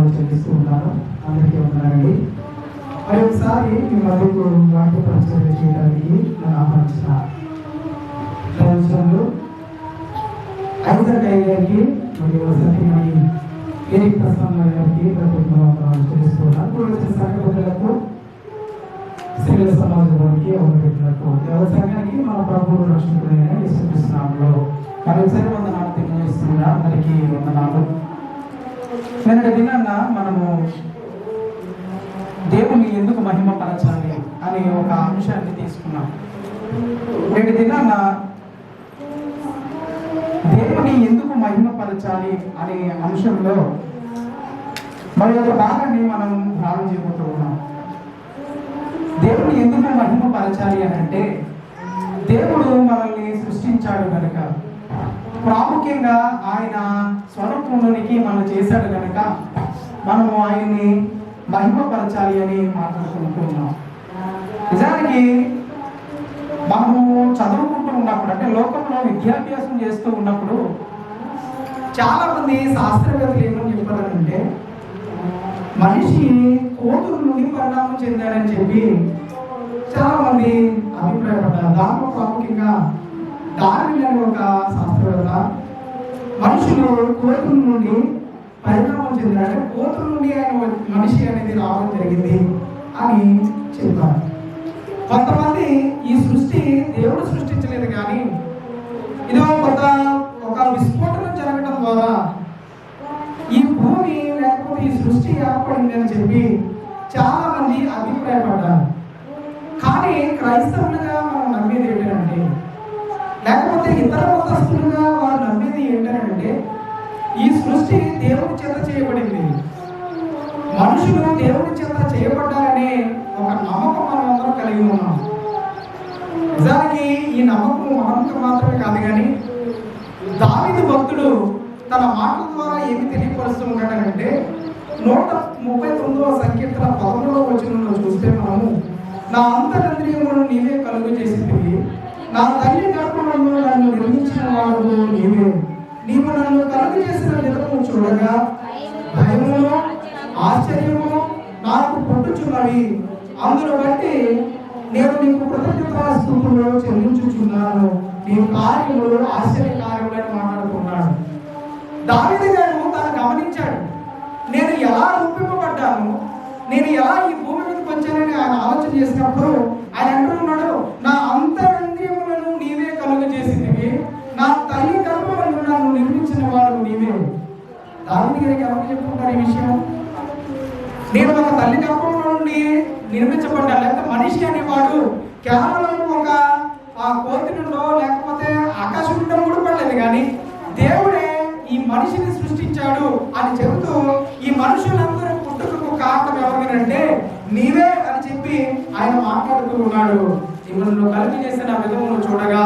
వందనాలు చెల్లిస్తూ ఉన్నాను. అందరికీ వందనాలండి. మరి ఒకసారి మీ మధ్యకు వాక్య పరిచయం చేయడానికి నేను ఆహ్వానించిన సంవత్సరంలో ఐజక్ అయ్య గారికి మరియు సత్యమణి ఎరిక్ ప్రసన్న గారికి ప్రత్యేక వందనాలు చెల్లిస్తూ ఉన్నాను. ఇప్పుడు వచ్చిన సంఘ ప్రజలకు స్త్రీల సమాజానికి ఎవరు పెట్టినట్టు ఎవరి సంఘానికి మన ప్రభువు రక్షకుడైన యేసుక్రీస్తు నామములో మరోసారి వందనాలు తెలియజేస్తున్నా. అందరికీ వందనాలు. నిన్నటి దినాన మనము దేవుని ఎందుకు మహిమపరచాలి అనే ఒక అంశాన్ని తీసుకున్నాం. నేటి దినాన దేవుని ఎందుకు మహిమపరచాలి అనే అంశంలో మరి ఒక భాగాన్ని మనం ధ్యానం చేయబోతూ ఉన్నాం. దేవుని ఎందుకు మహిమపరచాలి అని అంటే, దేవుడు మనల్ని సృష్టించాడు కనుక, ప్రాముఖ్యంగా ఆయన స్వరూపంలోనికి మనం చేశాడు కనుక మనము ఆయన్ని మహిమపరచాలి అని మాట్లాడుకుంటున్నాం. నిజానికి మనము చదువుకుంటూ ఉన్నప్పుడు, అంటే లోకంలో విద్యాభ్యాసం చేస్తూ ఉన్నప్పుడు చాలా మంది శాస్త్రవేత్తలు ఏమని చెప్పారంటే, మనిషి కోతుల నుండి పరిణామం చెందాడని చెప్పి చాలా మంది అభిప్రాయపడ్డారు. దాంట్లో ప్రాముఖ్యంగా డార్విన్ అనే ఒక శాస్త్రవేత్త మనుషులు కోతుల నుండి పరిణామం చెందాడు, కోతుల నుండి ఆయన మనిషి అనేది రావడం జరిగింది అని చెప్పారు. కొంతమంది ఈ సృష్టి దేవుడు సృష్టించలేదు, కానీ ఇదో ఒక విస్ఫోటనం జరగడం ద్వారా ఈ భూమి లేకపోతే ఈ సృష్టి ఏర్పడింది అని చెప్పి చాలా మంది అభిప్రాయపడ్డారు. కానీ క్రైస్తవులుగా మనం నమ్మేది ఏంటంటే, లేకపోతే ఇతర మతస్థులుగా వారు నమ్మేది ఏంటంటే, ఈ సృష్టి దేవుని చేత చేయబడింది, మనుషులు దేవుని చేత చేయబడ్డారనే ఒక నమ్మకం మనం అందరం కలిగి ఉన్నాం. నిజానికి ఈ నమ్మకం మనంకు మాత్రమే కాదు, కానీ దావీదు భక్తుడు తన మాటల ద్వారా ఏమి తెలియపరుస్తూ ఉన్నాడంటే, 139వ సంకీర్తన 11వ వచనంలో చూస్తే మనము, నా అంతరంద్రియములను నీవే కలుగు చేసితివి, నా తల్లి గర్భంలో నన్ను నిర్మించిన వాడు నీవే, నీవు నన్ను కలుగు చేసిన విధము చూడగా భయమును ఆశ్చర్యము నాకు పుట్టుచున్నవి, అందును బట్టి నేను నీకు కృతజ్ఞతాస్తుతులు చెల్లించుచున్నాను, నీ కార్యములు ఆశ్చర్య కార్యములని మాట్లాడుతున్నాడు. దావీదు గారు తాను గమనించాడు, నేను ఎలా రూపింపబడ్డాను, నేను ఎలా ఈ భూమి మీదకి వచ్చానని ఆయన ఆలోచన చేసినప్పుడు ఆయన అంటున్నాడు, నా అంతరంద్రియములను నీవే కలుగ చేసినవి, నా తల్లి గర్భములను నన్ను నిర్మించిన వాడు నీవే. దావీదు గారికి ఎవరు చెప్పుకుంటారు ఈ విషయం? నేను ఒక తల్లి గర్భంలో నుండి నిర్మించబడ్డా, లేకపోతే మనిషి అనేవాడు కేవలం ఒక కోతి నుండో లేకపోతే ఆకాశం నుండో కూడా పడలేదు, కానీ దేవుడే ఈ మనిషిని సృష్టించాడు అని చెబుతూ ఈ మనుషులందరూ పుట్టుకకు కారణం ఎవరినంటే నీవే అని చెప్పి ఆయన మాట్లాడుతూ ఉన్నాడు. ఇవన్నీ కలిపి చేసిన విధమును చూడగా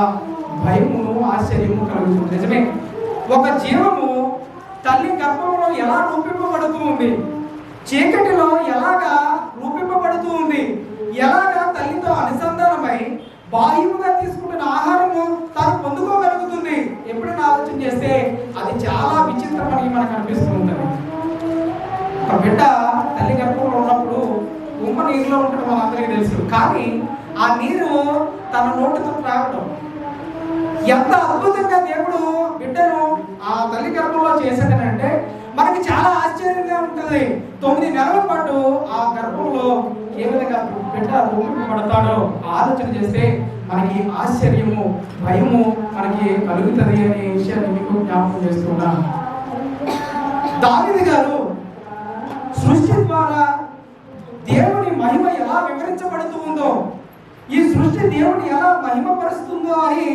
భయమును ఆశ్చర్యము కలుగుతుంది. నిజమే, ఒక జీవము తల్లి గర్భంలో ఎలా రూపింపబడుతూ ఉంది, చీకటిలో ఎలాగా రూపింపబడుతూ ఉంది, ఎలాగా తల్లితో అనుసంధానమై బాహ్యముగా తీసుకుంటున్న ఆహారము తాను పొందుకోగలుగుతుంది. ఎప్పుడైనా ఆలోచన చేస్తే అది చాలా విచిత్రమని మనకు అనిపిస్తూ ఉంటుంది. ఒక బిడ్డ తల్లి గర్భంలో ఉన్నప్పుడు ఉమ్మ నీరులో ఉండడం మనందరికీ తెలుసు, కానీ ఆ నీరు తన నోటితో త్రాగడం ఎంత అద్భుతంగా దేవుడు బిడ్డను ఆ తల్లి గర్భంలో చేశాడనంటే మనకి చాలా ఆశ్చర్యంగా ఉంటుంది. 9 నెలల పాటు ఆ గర్భంలో ఏ విధంగా బిడ్డ రూపింపబడతాడో ఆలోచన చేస్తే మనకి ఆశ్చర్యము భయము మనకి కలుగుతుంది అనే విషయాన్ని మీకు జ్ఞాపకం చేస్తున్నాను. దావీదు గారు సృష్టి ద్వారా దేవుని మహిమ ఎలా వివరించబడుతూ ఉందో, ఈ సృష్టి దేవుని ఎలా మహిమపరుస్తుందో అని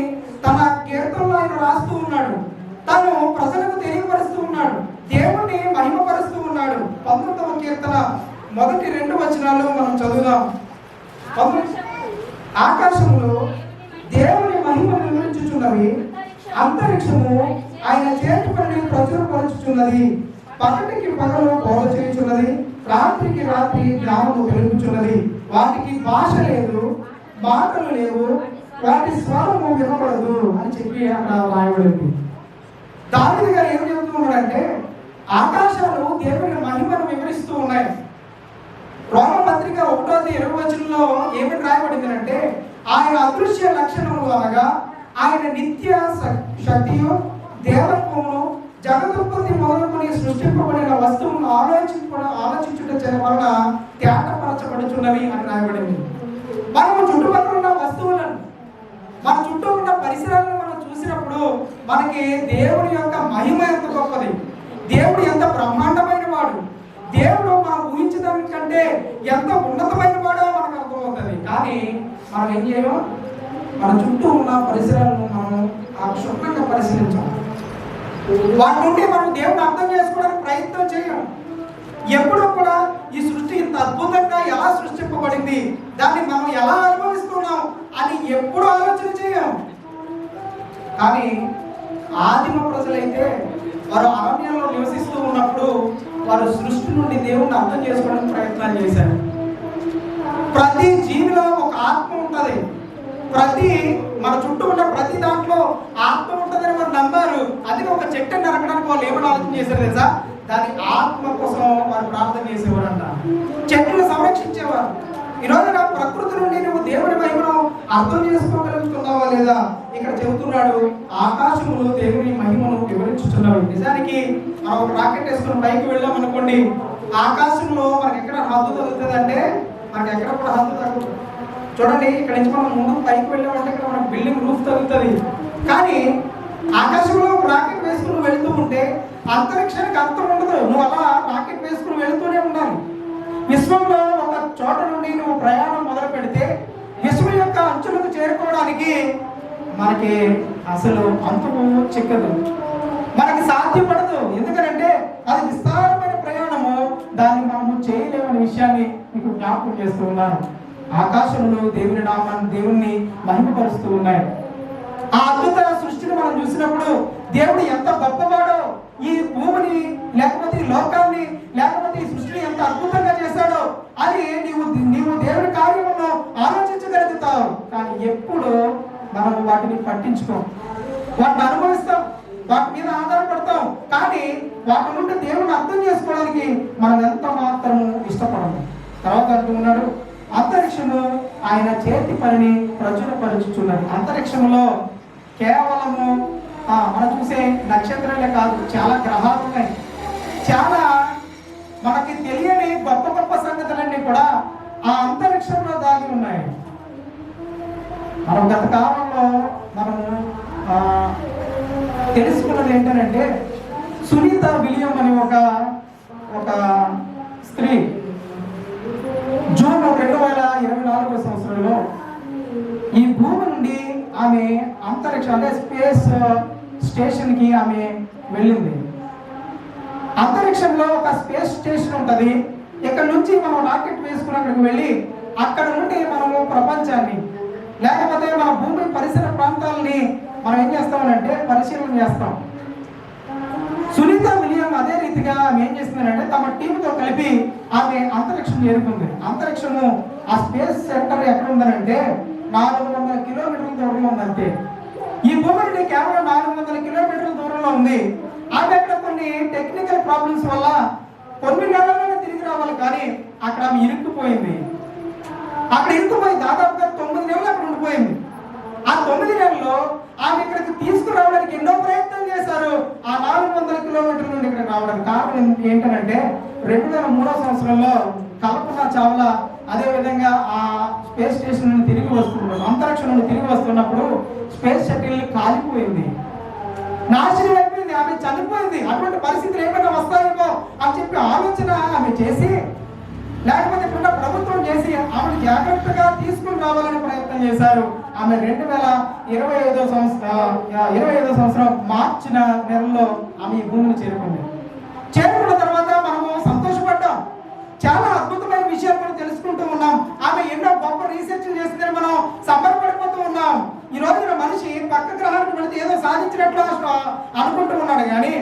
తన కీర్తనలో ఆయన రాస్తూ ఉన్నాడు. తను ప్రజలకు తెలియపరుస్తూ ఉన్నాడు, దేవుణ్ణి మహిమపరుస్తూ ఉన్నాడు. 19వ కీర్తన మొదటి 2 వచనాలు మనం చదువుదాం. ఆకాశంలో దేవుని మహిమ వివరించుచున్నవి, అంతరిక్షము ఆయన చేతి పనిని ప్రచురపరచుచున్నది, పగటికి పగలు బోధ చేయుచున్నది, రాత్రికి రాత్రి జ్ఞానము వెలుగుచున్నది. వాటికి భాష లేదు, మాటలు లేవు, వాటి స్వరము వినపడదు అని చెప్పి అక్కడ రాయబడింది. దావీదు గారు ఏం చెప్తున్నాడంటే, ఆకాశాలు దేవుని మహిమను ఆయన అదృశ్య లక్షణములు అనగా ఆయన నిత్య శక్తియు దేవత్వమును జగదుత్పత్తి మొదలుకొని సృష్టింపబడిన వస్తువులను ఆలోచించుట వలన తేటపరచబడుచున్నవి అని రాయబడింది. మనము చుట్టుపక్కల ఉన్న వస్తువులను, మన చుట్టూ ఉన్న పరిసరాలను మనం చూసినప్పుడు మనకి దేవుని యొక్క మహిమ ఎంత గొప్పది, దేవుడు ఎంత బ్రహ్మాండమైన వాడు, దేవుడు మనం ఊహించడానికంటే ఎంత ఉన్నతమైన వాడో మనకు అర్థమవుతుంది. కానీ మనం ఏం చేయము, మన చుట్టూ ఉన్న పరిసరాలను మనం క్షుణ్ణంగా పరిశీలించాం. వాటి నుండి మనం దేవుని అర్థం చేసుకోవడానికి ప్రయత్నం చేయం. ఎప్పుడూ కూడా ఈ సృష్టి ఇంత అద్భుతంగా ఎలా సృష్టింపబడింది, దాన్ని మనం ఎలా అనుభవిస్తున్నాం అని ఎప్పుడు ఆలోచన చేయం. కానీ ఆదిమ ప్రజలైతే వారు అరణ్యంలో నివసిస్తూ ఉన్నప్పుడు వారు సృష్టి నుండి దేవుణ్ణి అర్థం చేసుకోవడానికి ప్రయత్నాలు చేశారు. ప్రతి జీవిలో ఒక ఆత్మ ఉంటుంది, మన చుట్టూ ఉన్న ప్రతి దాంట్లో ఆత్మ ఉంటుందని వారు నమ్మారు. అది ఒక చెట్టుని నరకడానికి వాళ్ళు ఏమైనా ఆలోచన చేశారు తెలుసా? దాని ఆత్మ కోసం వారు ప్రార్థన చేసేవారంట, చెట్టును సంరక్షించేవారు. ఈరోజు నా ప్రకృతి నుండి నువ్వు దేవుడి మహిమను అర్థం చేసుకోగలుగుతున్నావా లేదా? ఇక్కడ చెబుతున్నాడు, ఆకాశములు దేవుని మహిమను వివరించుతున్నాడు. నిజానికి మనం ఒక రాకెట్ వేసుకుని పైకి వెళ్ళాం అనుకోండి, ఆకాశంలో మనకి ఎక్కడ హద్దు తగ్గుతుంది అంటే మనకి ఎక్కడ కూడా హద్దు తగ్గుతుంది. చూడండి, ఇక్కడ నుంచి మనం ముందు పైకి వెళ్ళామంటే ఇక్కడ మనకు బిల్డింగ్ రూఫ్ తగ్గుతుంది. కానీ ఆకాశంలో ఒక రాకెట్ వేసుకుని వెళుతూ ఉంటే అంతరిక్షానికి అంతం ఉండదు. నువ్వు అలా రాకెట్ వేసుకుని వెళుతూనే ఉండాలి. విశ్వంలో ఒక చోట నుండి నువ్వు ప్రయాణం మొదలు పెడితే విశ్వం యొక్క అంచులకు చేరుకోవడానికి మనకి అసలు అంతము చిక్కదు, మనకి సాధ్యపడదు. ఎందుకంటే అది విస్తారమైన ప్రయాణము, దాన్ని మనము చేయలేమనే విషయాన్ని మీకు జ్ఞాపకం చేస్తూ ఉన్నాను. ఆకాశంలో దేవుని నామాన్ని, దేవుణ్ణి మహిమపరుస్తూ ఉన్నాయి. ఆ అద్భుత సృష్టిని మనం చూసినప్పుడు దేవుడు ఎంత గొప్పవాడో, ఈ భూమిని లేకపోతే ఈ లోకాన్ని లేకపోతే ఈ సృష్టిని ఎంత అద్భుతంగా చేశాడో అని నీవు దేవుని కార్యములను ఆలోచించగలుగుతావు. కానీ ఎప్పుడు మనం వాటిని పట్టించుకోం, వాటిని అనుభవిస్తాం, వాటి మీద ఆధారపడతాం. కానీ వాటి నుండి దేవుని అర్థం చేసుకోవడానికి మనం ఎంత మాత్రము ఇష్టపడము. తర్వాత అంటున్నాడు, అంతరిక్షము ఆయన చేతి పనిని ప్రచురపరుచుచున్నది. అంతరిక్షంలో కేవలము మనం చూసే నక్షత్రాలే కాదు, చాలా గ్రహాలు ఉన్నాయి. చాలా మనకి తెలియని గొప్ప గొప్ప సంగతులన్నీ కూడా ఆ అంతరిక్షంలో దాగి ఉన్నాయి. మనం గత కాలంలో మనము తెలుసుకున్నది ఏంటంటే, సునీత విలియం అని ఒక స్త్రీ జూన్ 2024 సంవత్సరంలో ఈ భూమి నుండి ఆమె అంతరిక్షం అంటే స్పేస్ స్టేషన్కి ఆమె వెళ్ళింది. అంతరిక్షంలో ఒక స్పేస్ స్టేషన్ ఉంటుంది. ఇక్కడ నుంచి మనం రాకెట్ వేసుకుని అక్కడికి వెళ్ళి అక్కడ నుండి మనము ప్రపంచాన్ని లేకపోతే మన భూమి పరిసర ప్రాంతాలని మనం ఏం చేస్తామనంటే పరిశీలన చేస్తాం. సునీత విలియం అదే రీతిగా ఆమె ఏం చేస్తుందంటే తమ టీంతో కలిపి ఆమె అంతరిక్షం చేరుకుంది. అంతరిక్షము ఆ స్పేస్ సెంటర్ ఎక్కడ ఉందనంటే 400 కిలోమీటర్ల దూరంలో ఉందంటే. ఈ భూమి నుండి కేవలం 400 కిలోమీటర్ల దూరంలో ఉంది. ఆమె అక్కడ కొన్ని టెక్నికల్ ప్రాబ్లమ్స్ వల్ల కొన్ని నెలల్లోనే తిరిగి రావాలి, కానీ అక్కడ ఆమె ఇరుక్కుపోయింది. అక్కడ ఇరుక్కుపోయి దాదాపుగా 9 నెలలు అక్కడ ఉండిపోయింది. ఆ 9 నెలల్లో ఆమె ఇక్కడికి తీసుకురావడానికి ఎన్నో ప్రయత్నం చేశారు. ఆ 400 కిలోమీటర్ల నుండి ఇక్కడికి రావడానికి కారణం ఏంటంటే 2003 సంవత్సరంలో కల్పన చావ్లా అదే విధంగా ఆ స్పేస్ స్టేషన్ నుండి తిరిగి వస్తున్నప్పుడు, అంతరిక్షం నుండి తిరిగి వస్తున్నప్పుడు స్పేస్ షటిల్ కాలిపోయింది, నాశనం అయిపోయింది, ఆమె చనిపోయింది. అటువంటి పరిస్థితులు ఏమైనా వస్తాయేమో అని చెప్పి ఆలోచన ఆమె చేసి, లేకపోతే ఇప్పుడున్న ప్రభుత్వం చేసి ఆమెను జాగ్రత్తగా తీసుకుని రావాలని ప్రయత్నం చేశారు. ఆమె 2025 సంవత్సరం మార్చి నెలలో ఆమె ఈ భూమిని చేరుకున్న తర్వాత మనము సంతోషపడ్డాం. చాలా అద్భుతమైన విషయాలు మనం తెలుసుకుంటూ ఉన్నాం. ఆమె ఎన్నో గొప్ప రీసెర్చ్ చేసిందని మనం సంబరపడిపోతూ ఉన్నాం. ఈ రోజున మనిషి పక్క గ్రహానికి వెళితే ఏదో సాధించినట్లు అనుకుంటూ ఉన్నాడు, కానీ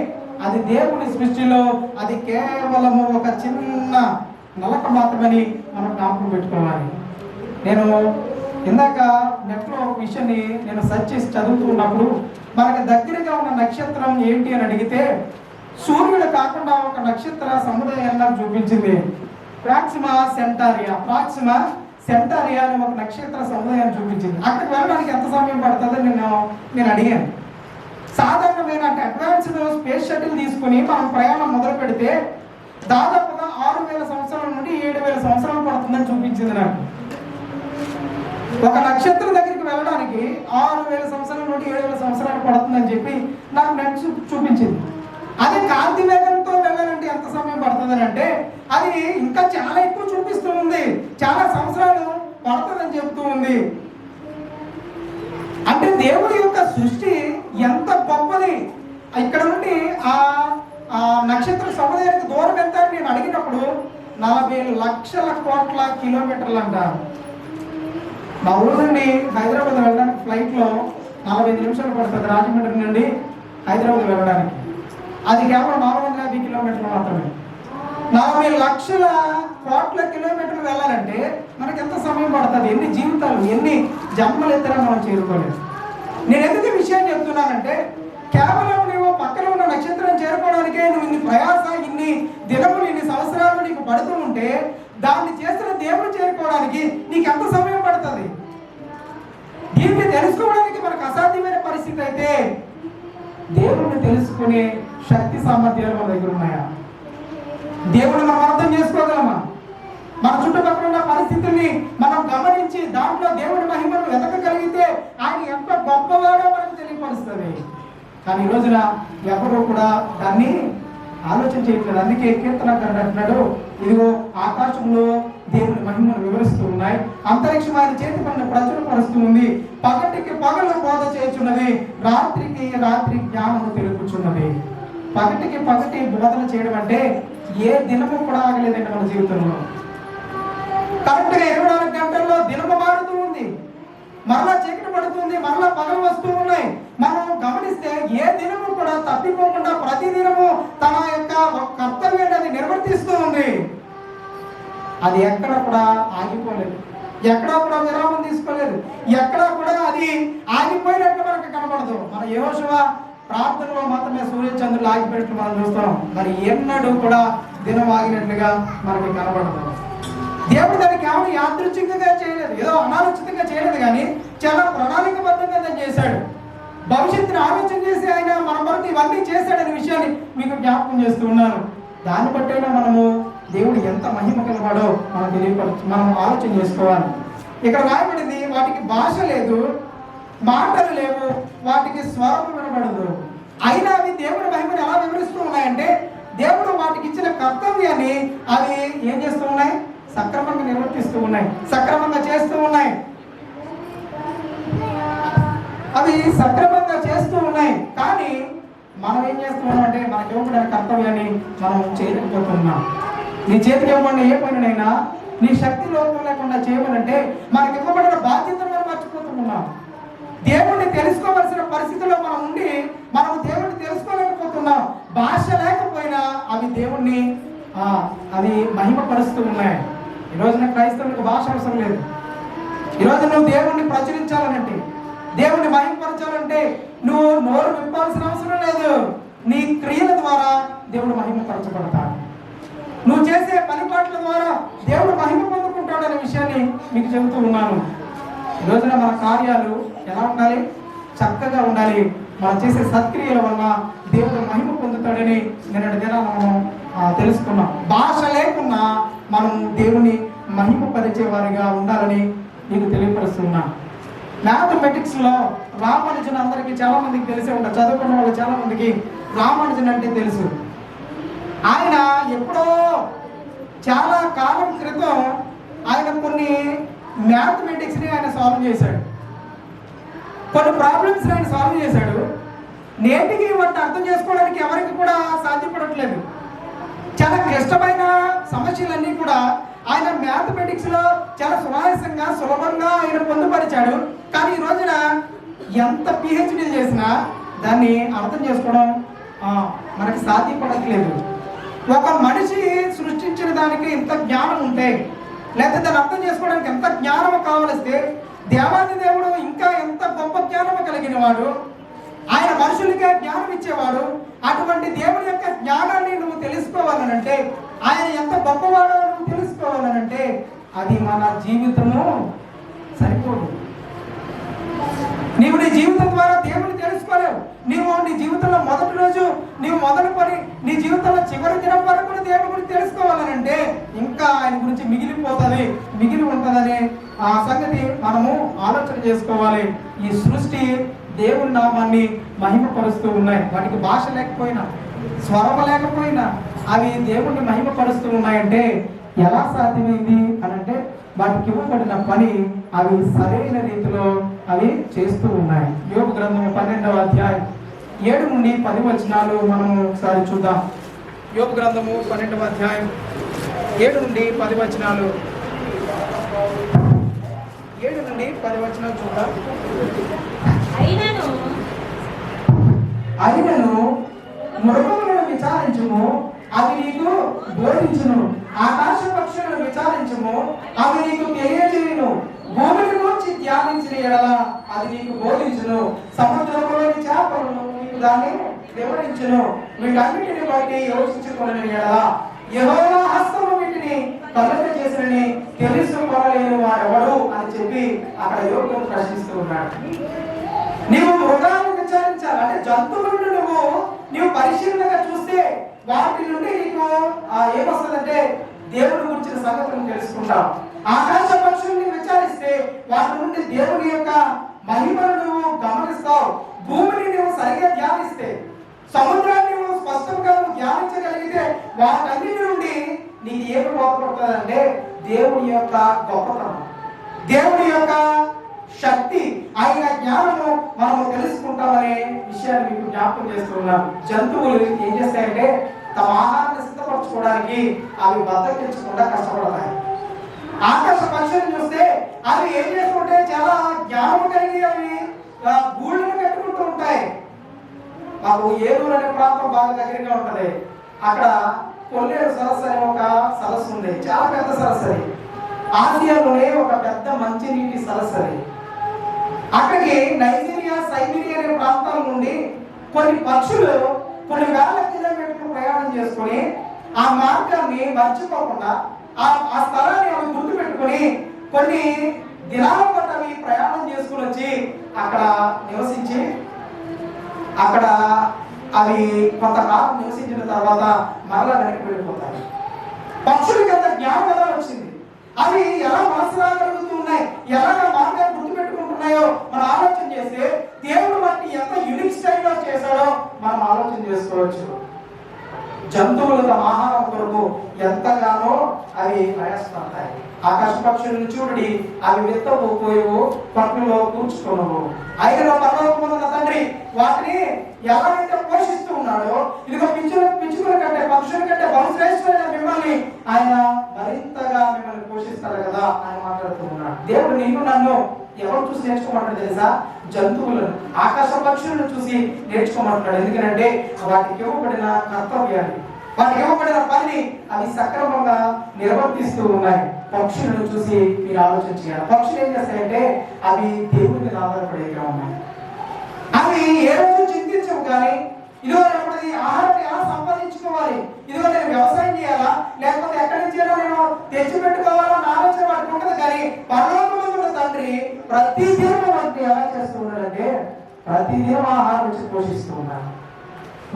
అది దేవుని సృష్టిలో అది కేవలము ఒక చిన్న నలక మాత్రమని మనం జ్ఞాపకం పెట్టుకోవాలి. నేను ఇందాక నెట్లో ఒక విషయాన్ని నేను సెర్చ్ చేసి చదువుతున్నప్పుడు మనకు దగ్గరగా ఉన్న నక్షత్రం ఏంటి అని అడిగితే సూర్యుడు కాకుండా ఒక నక్షత్ర సముదాయాన్ని నాకు చూపించింది. ప్రాక్సిమా సెంటారియా అనే ఒక నక్షత్ర సముదాయాన్ని చూపించింది. అక్కడికి వెళ్ళడానికి ఎంత సమయం పడుతుందని నేను అడిగాను. సాధారణమైన అడ్వాన్స్డ్ స్పేస్ షటిల్ తీసుకుని మనం ప్రయాణం మొదలు పెడితే దాదాపుగా 6000 సంవత్సరాల నుండి 7000 సంవత్సరాలు పడుతుందని చూపించింది నాకు. ఒక నక్షత్రం దగ్గరికి వెళ్ళడానికి 6000 సంవత్సరాల నుండి 7000 సంవత్సరాలు పడుతుందని చెప్పి నాకు నెట్ చూపించింది. అదే కాంతి వేగంతో వెళ్ళాలంటే ఎంత సమయం పడుతుందని అంటే అది ఇంకా చాలా ఎక్కువ చూపిస్తూ ఉంది, చాలా సంవత్సరాలు పడుతుందని చెప్తూ ఉంది. అంటే దేవుడి యొక్క సృష్టి ఎంత గొప్పది. ఇక్కడ నుండి ఆ నక్షత్ర సముదాయానికి దూరం ఎంత అని నేను అడిగినప్పుడు 40 లక్షల కోట్ల కిలోమీటర్లు అంట. మా ఊరు నుండి హైదరాబాద్ వెళ్ళడానికి ఫ్లైట్లో 45 నిమిషాలు పడుతుంది, రాజమండ్రి నుండి హైదరాబాద్ వెళ్ళడానికి. అది కేవలం 450 కిలోమీటర్లు మాత్రమే. 40 లక్షల కోట్ల కిలోమీటర్లు వెళ్ళాలంటే మనకి ఎంత సమయం పడుతుంది, ఎన్ని జీవితాలు, ఎన్ని జన్మలు ఎత్తినా మనం చేరుకోలేదు. నేను ఎందుకు ఈ విషయం చెప్తున్నానంటే కేవలం నువ్వు పక్కన ఉన్న నక్షత్రం చేరుకోవడానికే నువ్వు ఇన్ని ప్రయాస, ఇన్ని దినములు, ఇన్ని సంవత్సరాలు నీకు పడుతూ ఉంటే దాన్ని చేస్తున్న దేవుడు చేరుకోవడానికి నీకు ఎంత సమయం పడుతుంది? దీన్ని తెలుసుకోవడానికి మనకు అసాధ్యమైన పరిస్థితి అయితే దేవుడిని తెలుసుకునే శక్తి సామర్థ్యాలు మన దగ్గర ఉన్నాయా? దేవుడిని మనం అర్థం చేసుకోగలమా? మన చుట్టుపక్కల ఉన్న పరిస్థితుల్ని మనం గమనించి దాంట్లో దేవుడి మహిమను వెతకగలిగితే ఆయన ఎంత గొప్పవాడో మనకు తెలియపరుస్తుంది. కానీ ఈ రోజున ఎవరు కూడా దాన్ని ఆలోచన చేయట్లేదు. అందుకే కీర్తనకారుడు అంటున్నాడు, ఇదిగో ఆకాశంలో దేవుని మహిమను వివరిస్తూ ఉన్నాయి, అంతరిక్షం ఆయన చేతి పనిని ప్రచురపరుస్తూ ఉంది, పగటికి పగలు బోధ చేయుచున్నది, రాత్రికి రాత్రి జ్ఞానము తెలుపుచున్నది. పగటికి పగటి బోధన చేయడం అంటే ఏ దినము కూడా ఆగలేదండి మన జీవితంలో. కరెక్ట్ గా 24 గంటల్లో దినము మారుతూ ఉంది, మరలా చీకటి పడుతుంది, మరలా పగలు వస్తూ ఉన్నాయి. మనం గమనిస్తే ఏ దినము కూడా తప్పిపోకుండా ప్రతి దినము తన యొక్క కర్తవ్యాన్ని అది నిర్వర్తిస్తూ ఉంది. అది ఎక్కడ కూడా ఆగిపోలేదు, ఎక్కడా కూడా విరామం తీసుకోలేదు, ఎక్కడా కూడా అది ఆగిపోయినట్టు మనకు కనబడదు. మన యెహోషువ ప్రార్థనలో మాత్రమే సూర్యచంద్రులు ఆగిపోయినట్లు మనం చూస్తాం, మరి ఎన్నడూ కూడా దినం ఆగినట్లుగా మనకి కనబడదు. దేవుడు దానికి కేవలం యాదృచ్ఛికంగా చేయలేదు, ఏదో అనాలోచితంగా చేయలేదు, కానీ చాలా ప్రణాళికబద్ధంగా దాన్ని చేశాడు. భవిష్యత్తుని ఆలోచన చేసి ఆయన మన కొరకు ఇవన్నీ చేశాడనే విషయాన్ని మీకు జ్ఞాపకం చేస్తూ ఉన్నాను. దాన్ని బట్టైనా మనము దేవుడు ఎంత మహిమ కలవాడో మనం ఆలోచన చేసుకోవాలి. ఇక్కడ రాయబడింది, వాటికి భాష లేదు, మాటలు లేవు, వాటికి స్వరం వినబడదు, అయినా అవి దేవుడి మహిమను ఎలా వివరిస్తూ ఉన్నాయంటే దేవుడు వాటికి ఇచ్చిన కర్తవ్యాన్ని అవి ఏం చేస్తూ ఉన్నాయి? సక్రమంగా నిర్వర్తిస్తూ ఉన్నాయి, సక్రమంగా చేస్తూ ఉన్నాయి, అవి సక్రమంగా చేస్తూ ఉన్నాయి. కానీ మనం ఏం చేస్తున్నాం అంటే మనకి ఇవ్వబడిన కర్తవ్యాన్ని మనం చేయలేకపోతున్నాం. నీ చేతికి ఇవ్వబడిన ఏ పనినైనా నీ శక్తి లోపం లేకుండా చేయమనంటే మనకి ఇవ్వబడిన బాధ్యతను మనం మర్చిపోతున్నాం. దేవుణ్ణి తెలుసుకోవలసిన పరిస్థితుల్లో మనం ఉండి మనం దేవుణ్ణి తెలుసుకోలేకపోతున్నాం. భాష లేకపోయినా అవి దేవుణ్ణి అవి మహిమపరుస్తూ ఉన్నాయి. ఈ రోజున క్రైస్తవులకు భాష అవసరం లేదు. ఈరోజు నువ్వు దేవుణ్ణి ప్రచురించాలనంటే, దేవుణ్ణి మహిమపరచాలంటే నువ్వు నోరు విప్పాల్సిన అవసరం లేదు. నీ క్రియల ద్వారా దేవుడు మహిమపరచబడతాడు. నువ్వు చేసే పనిపాట్ల ద్వారా దేవుడు మహిమ పొందుకుంటాడనే విషయాన్ని మీకు చెబుతూ ఉన్నాను. ఈ రోజున మన కార్యాలు ఎలా ఉండాలి? చక్కగా ఉండాలి. మనం చేసే సత్క్రియల వల్ల దేవుడు మహిమ పొందుతాడని నిన్నటి దినాన మనం తెలుసుకున్నాం. భాష లేకున్నా మనం దేవుని మహిమ పరిచేవారిగా ఉండాలని నీకు తెలియపరుస్తున్నా. మ్యాథమెటిక్స్ లో రామానుజన్ అందరికీ చాలా మందికి తెలిసే ఉంటారు, చదువుకున్న వాళ్ళు చాలా మందికి రామానుజన్ అంటే తెలుసు. ఆయన ఎప్పుడో చాలా కాలం క్రితం ఆయన కొన్ని మ్యాథమెటిక్స్ని ఆయన సాల్వ్ చేశాడు, కొన్ని ప్రాబ్లమ్స్ని ఆయన సాల్వ్ చేశాడు. నేటికి వాటిని అర్థం చేసుకోవడానికి ఎవరికి కూడా సాధ్యపడట్లేదు. చాలా క్లిష్టమైన సమస్యలన్నీ కూడా ఆయన మ్యాథమెటిక్స్లో చాలా సునాయాసంగా సులభంగా ఆయన పొందుపరిచాడు. కానీ ఈ రోజున ఎంత పిహెచ్డీ చేసినా దాన్ని అర్థం చేసుకోవడం మనకి సాధ్యపడట్లేదు. ఒక మనిషి సృష్టించిన దానికి ఇంత జ్ఞానం ఉంటే, లేకపోతే దాన్ని అర్థం చేసుకోవడానికి ఎంత జ్ఞానం కావలిస్తే, దేవాది దేవుడు ఇంకా ఎంత గొప్ప జ్ఞానం కలిగిన వాడు, ఆయన మనుషులకే జ్ఞానం ఇచ్చేవాడు. అటువంటి దేవుని యొక్క జ్ఞానాన్ని నువ్వు తెలుసుకోవాలనంటే, ఆయన ఎంత గొప్పవాడో నువ్వు తెలుసుకోవాలనంటే అది మన జీవితము సరిపోదు. నీవు నీ జీవితం ద్వారా దేవుని తెలుసుకోలేవు. నీవు నీ జీవితంలో మొదటి రోజు నీవు మొదలుకొని నీ జీవితంలో చివరి దినం వరకు కూడా దేవుని గురించి తెలుసుకోవాలనంటే ఇంకా ఆయన గురించి మిగిలి ఉంటుందని ఆ సంగతి మనము ఆలోచన చేసుకోవాలి. ఈ సృష్టి దేవుని నామాన్ని మహిమపరుస్తూ ఉన్నాయి. వాటికి భాష లేకపోయినా, స్వరము లేకపోయినా అవి దేవుణ్ణి మహిమపరుస్తూ ఉన్నాయంటే ఎలా సాధ్యమైంది అని అంటే వాటికి ఇవ్వబడిన పని అవి సరైన రీతిలో అవి చేస్తూ ఉన్నాయి. యోబు గ్రంథం 12వ అధ్యాయం 7 నుండి 10 వచనాలు మనం ఒకసారి చూద్దాం. యోబు గ్రంథము 12వ అధ్యాయం 7 నుండి 10 వచనాలు. 7 నుండి 10 వచనాలు చూద్దాం. అయినను మృగములను విచారించుము, అవి నీకు బోధించును. ఆకాశ పక్షులను విచారించుము, అవి నీకు తెలియజేయును. భూమిని గురించి ధ్యానించిన ఎడల అది నీకు బోధించును. సముద్రంలోని చేపలను నీకు దాన్ని వివరించును. వీటన్నిటిని బట్టి యోచించుకుని ఎడల యెహోవా హస్తము వీటిని కలగ చేసినని తెలుసుకోలేని వారెవడు అని చెప్పి అక్కడ యోగులను ప్రశ్నిస్తూ ఉన్నాడు. నీవు మృగాలను విచారించాలి అంటే జంతువులను నువ్వు పరిశీలనగా చూస్తే వాటి నుండి నీకు ఏమొస్తుందంటే దేవుడి గురించిన సంగతులను తెలుసుకుంటావు. ఆకాశ పక్షుల్ని విచారిస్తే వాటి నుండి దేవుని యొక్క మహిమను నువ్వు గమనిస్తావు. భూమిని నువ్వు సరిగా ధ్యానిస్తే, సముద్రాన్ని నువ్వు స్పష్టంగా ధ్యానించగలిగితే వాటన్నిటి నుండి నీకు ఏమి బోధపడుతుందంటే దేవుని యొక్క గొప్పతనం, దేవుని యొక్క శక్తి, ఆయన జ్ఞానము మనము తెలుసుకుంటామనే విషయాన్ని మీకు జ్ఞాపకం చేస్తున్నాం. జంతువులు ఏం చేస్తాయంటే తమ ఆహారాన్ని సిద్ధపరచుకోవడానికి అవి బద్దకించకుండా కష్టపడతాయి. ఆకాశ పక్షులను చూస్తే అవి ఏం చేసుకుంటే చాలా జ్ఞానం కలిగి అవి గూళ్ళను కట్టుకుంటూ ఉంటాయి. మాకు ఏలూరు అనే ప్రాంతం బాగా దగ్గరగా ఉంటది. అక్కడ కొల్లేరు సరస్సు అనే ఒక సరస్సు ఉంది. చాలా పెద్ద సరస్సు అది. ఆసియాలోనే ఒక పెద్ద మంచినీటి సరస్సు అది. అక్కడికి నైజీరియా, సైబీరియా అనే ప్రాంతాల నుండి కొన్ని పక్షులు కొన్ని వేల కిలోమీటర్లు ప్రయాణం చేసుకుని ఆ మార్గాన్ని మర్చిపోకుండా ఆ స్థలాన్ని అవి గుర్తు పెట్టుకుని కొన్ని దినాల పాటు అవి ప్రయాణం చేసుకుని వచ్చి అక్కడ నివసించి అక్కడ అవి కొంతకాలం నివసించిన తర్వాత మరలా వెనక్కి వెళ్ళిపోతాయి. పక్షులకి అంత జ్ఞానం ఎలా వచ్చింది? అవి ఎలా మనసు రాగలుగుతూ ఉన్నాయి, ఎలాగ మార్గాన్ని గుర్తుపెట్టుకుంటున్నాయో మనం ఆలోచన చేస్తే దేవుడు వాటిని ఎంత యూనిక్ స్టైల్లో చేశాడో మనం ఆలోచన చేసుకోవచ్చు. జంతువులు తమ ఆహారం కొరకు ఎంతగానో అవి ప్రయాసపడతాయి. ఆకాశ పక్షులను చూడండి, అవి విత్తవు పోయేవు, పట్టులో కూర్చుకోనవు. అయినా పరలోకమున్న తండ్రి వాటిని ఎవరైతే పోషిస్తూ ఉన్నాడో, ఇదిగో పిచ్చుకల కంటే పక్షుల కంటే బహుశ్రేష్టమైన మిమ్మల్ని ఆయన మరింతగా మిమ్మల్ని పోషిస్తారు కదా ఆయన మాట్లాడుతూ ఉన్నాడు. దేవుడు నిన్ను నన్ను ఎవరు చూసి నేర్చుకోమంటాడు తెలుసా? జంతువులను, ఆకాశ పక్షులను చూసి నేర్చుకోమంటున్నాడు. ఎందుకంటే వాటికి ఇవ్వబడిన కర్తవ్యాన్ని, వాటికి ఇవ్వబడిన పని అవి సక్రమంగా నిర్వర్తిస్తూ ఉన్నాయి. పక్షులను చూసి మీరు ఆలోచన చేయాలి. పక్షులు ఏం చేస్తాయంటే అవి దేవుడి మీద ఆధారపడేగా ఉన్నాయి. అవి ఏ రోజు చింతించవు. కానీ ఇదిగో ఎప్పటిది ఆహారాన్ని ఎలా సంపాదించుకోవాలి, ఇదిగో నేను వ్యవసాయం చేయాలా లేకపోతే ఎక్కడి నుంచి నేను తెచ్చిపెట్టుకోవాలా అని ఆలోచన వాటికి ఉండదు. కానీ పరలోకమున్న తండ్రి ప్రతి దినం వాటిని ఎలా చేస్తూ ఉన్నాడంటే ప్రతి దినం ఆహారం వచ్చి పోషిస్తూ ఉన్నాడు.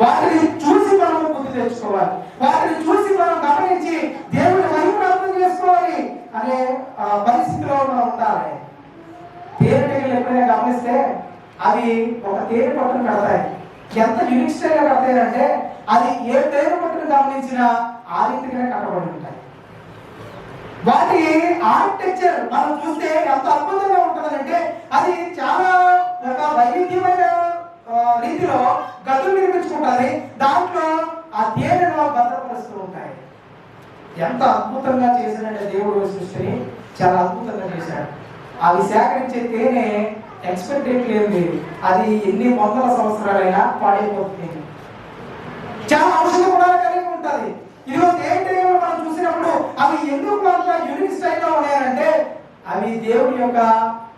వాటిని చూసి మనం బుద్ధి తెచ్చుకోవాలి, వాటిని చూసి మనం గమనించి దేవుని మహిమను అర్థం చేసుకోవాలి అనే పరిస్థితిలో మనం ఉండాలి. తేనెటీగలు ఎప్పుడైనా గమనిస్తే అవి ఒక తేనె పట్టును పెడతాయి. ఎంత యూనిక్ స్టైల్ గా కడతాయంటే అది ఏ తేనె పట్టును గమనించినా ఆ రీతిగానే కట్టబడి ఉంటాయి. వాటి ఆర్కిటెక్చర్ మనం చూస్తే ఎంత అద్భుతంగా ఉంటుందంటే అది చాలా ఒక వైవిధ్యమైన రీతిలో గదులు నిర్మించుకుంటారు. దాంట్లో ఆ తేనెను భద్రపరుస్తూ ఉంటాయి. ఎంత అద్భుతంగా చేశాడంటే దేవుడు సృష్టిని చాలా అద్భుతంగా చేశాడు. అవి సేకరించే తేనె ఎక్స్పెక్ట్ లేదు, అది ఎన్ని వందల సంవత్సరాలైనా పాడైపోతుంది. చాలా ఔషధ గుణాలు కలిగి ఉంటుంది. ఇదిగో తేనెటీగలు మనం చూసినప్పుడు అవి ఎందుకు అంత యూనిక్ స్టైల్లో ఉన్నాయంటే అవి దేవుడి యొక్క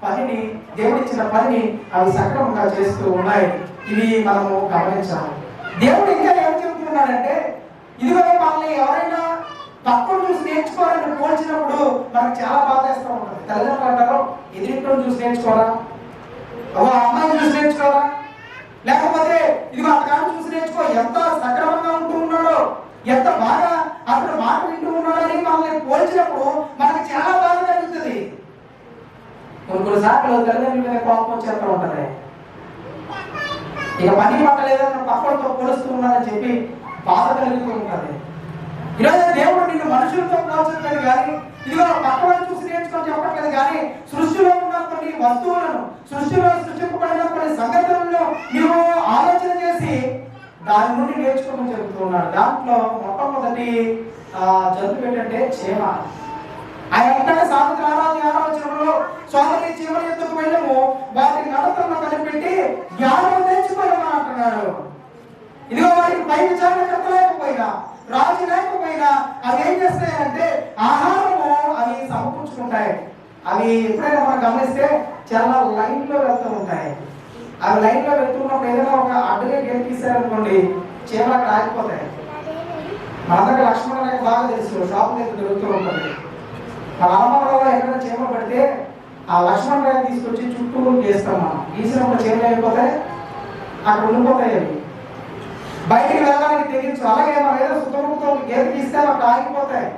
పనిని, దేవుడిచ్చిన పనిని అవి సక్రమంగా చేస్తూ ఉన్నాయి. ఇవి మనము గమనించాలి. దేవుడు ఇంకా ఏం చెబుతున్నాడంటే ఇదిగో మనల్ని ఎవరైనా తక్కువ చూసి నేర్చుకోవాలని పోల్చినప్పుడు మనకు చాలా బాధ వేస్తూ ఉంటుంది. తల్లిదండ్రులు అంటారు, ఎదురింట్లో చూసి నేర్చుకోరా, అమ్మాయిని చూసి నేర్చుకోరా, లేకపోతే ఇదిగో అతగాను చూసి నేర్చుకో, ఎంత సక్రమంగా ఉంటూ ఉన్నాడో, ఎంత బాగా అతను మాట వింటూ ఉన్నాడని మనల్ని పోల్చినప్పుడు మనకు చాలా బాధ కలుగుతుంది. కొన్నిసార్లు తల్లిదండ్రుల మీద కోపం వచ్చేస్తూ ఉంటుంది. ఇక పని పట్టలేదని పక్కలతో పోలుస్తూ ఉన్నారని చెప్పి బాధ కలుగుతూ ఉంటుంది. ఈరోజు దేవుడు నిన్ను మనుషులతో పోల్చట్లేదు కానీ, ఇదిగో పక్కన చూసి నేర్చుకొని చెప్పట్లేదు కానీ, సృష్టిలో ఉన్న కొన్ని వస్తువులను, సృష్టిలో సృష్టింపబడిన కొన్ని సంగతులను నీవు ఆలోచన చేసి దాని నుండి నేర్చుకోమని చెబుతున్నాడు. దాంట్లో మొట్టమొదటి జంతువు ఏంటంటే చీమ. ఆయన అంటాడు సామెతల ఆరాధనలో, సోదరి చీమల ఎందుకు వెళ్ళము, వాటి నడతలను కనిపెట్టి జ్ఞానం తెచ్చుకోవడం అంటున్నాడు. ఇదిగో వారికి పై విచారణకర్త లేకపోయినా, రాజు లేకపోయినా అవి ఏం చేస్తాయంటే ఆహారము అవి సమకూర్చుకుంటాయి. అవి ఎప్పుడైనా మనం గమనిస్తే చాలా లైన్ లో వెళ్తూ ఉంటాయి. అవి లైన్ లో వెళ్తున్నప్పుడు ఏదైనా ఒక అడ్డుగా గేట్ తీసారనుకోండి, చీమలు అక్కడ ఆగిపోతాయి. మన దగ్గర లక్ష్మణ రేఖ బాగా తెలుసు, షాపు దగ్గర దొరుకుతూ ఉంటుంది. మన అమ్మలో ఎక్కడైనా చీమలు పడితే ఆ లక్ష్మణ రేఖ తీసుకొచ్చి చుట్టూ గీస్తాం. మనం గీసినప్పుడు చీమలు అయిపోతాయి, అక్కడ ఉండిపోతాయి. అవి బయటికి వెళ్ళడానికి తెగించు. అలాగే మనం ఏదో సుతముతో గీత గీస్తే అక్కడ ఆగిపోతాయి.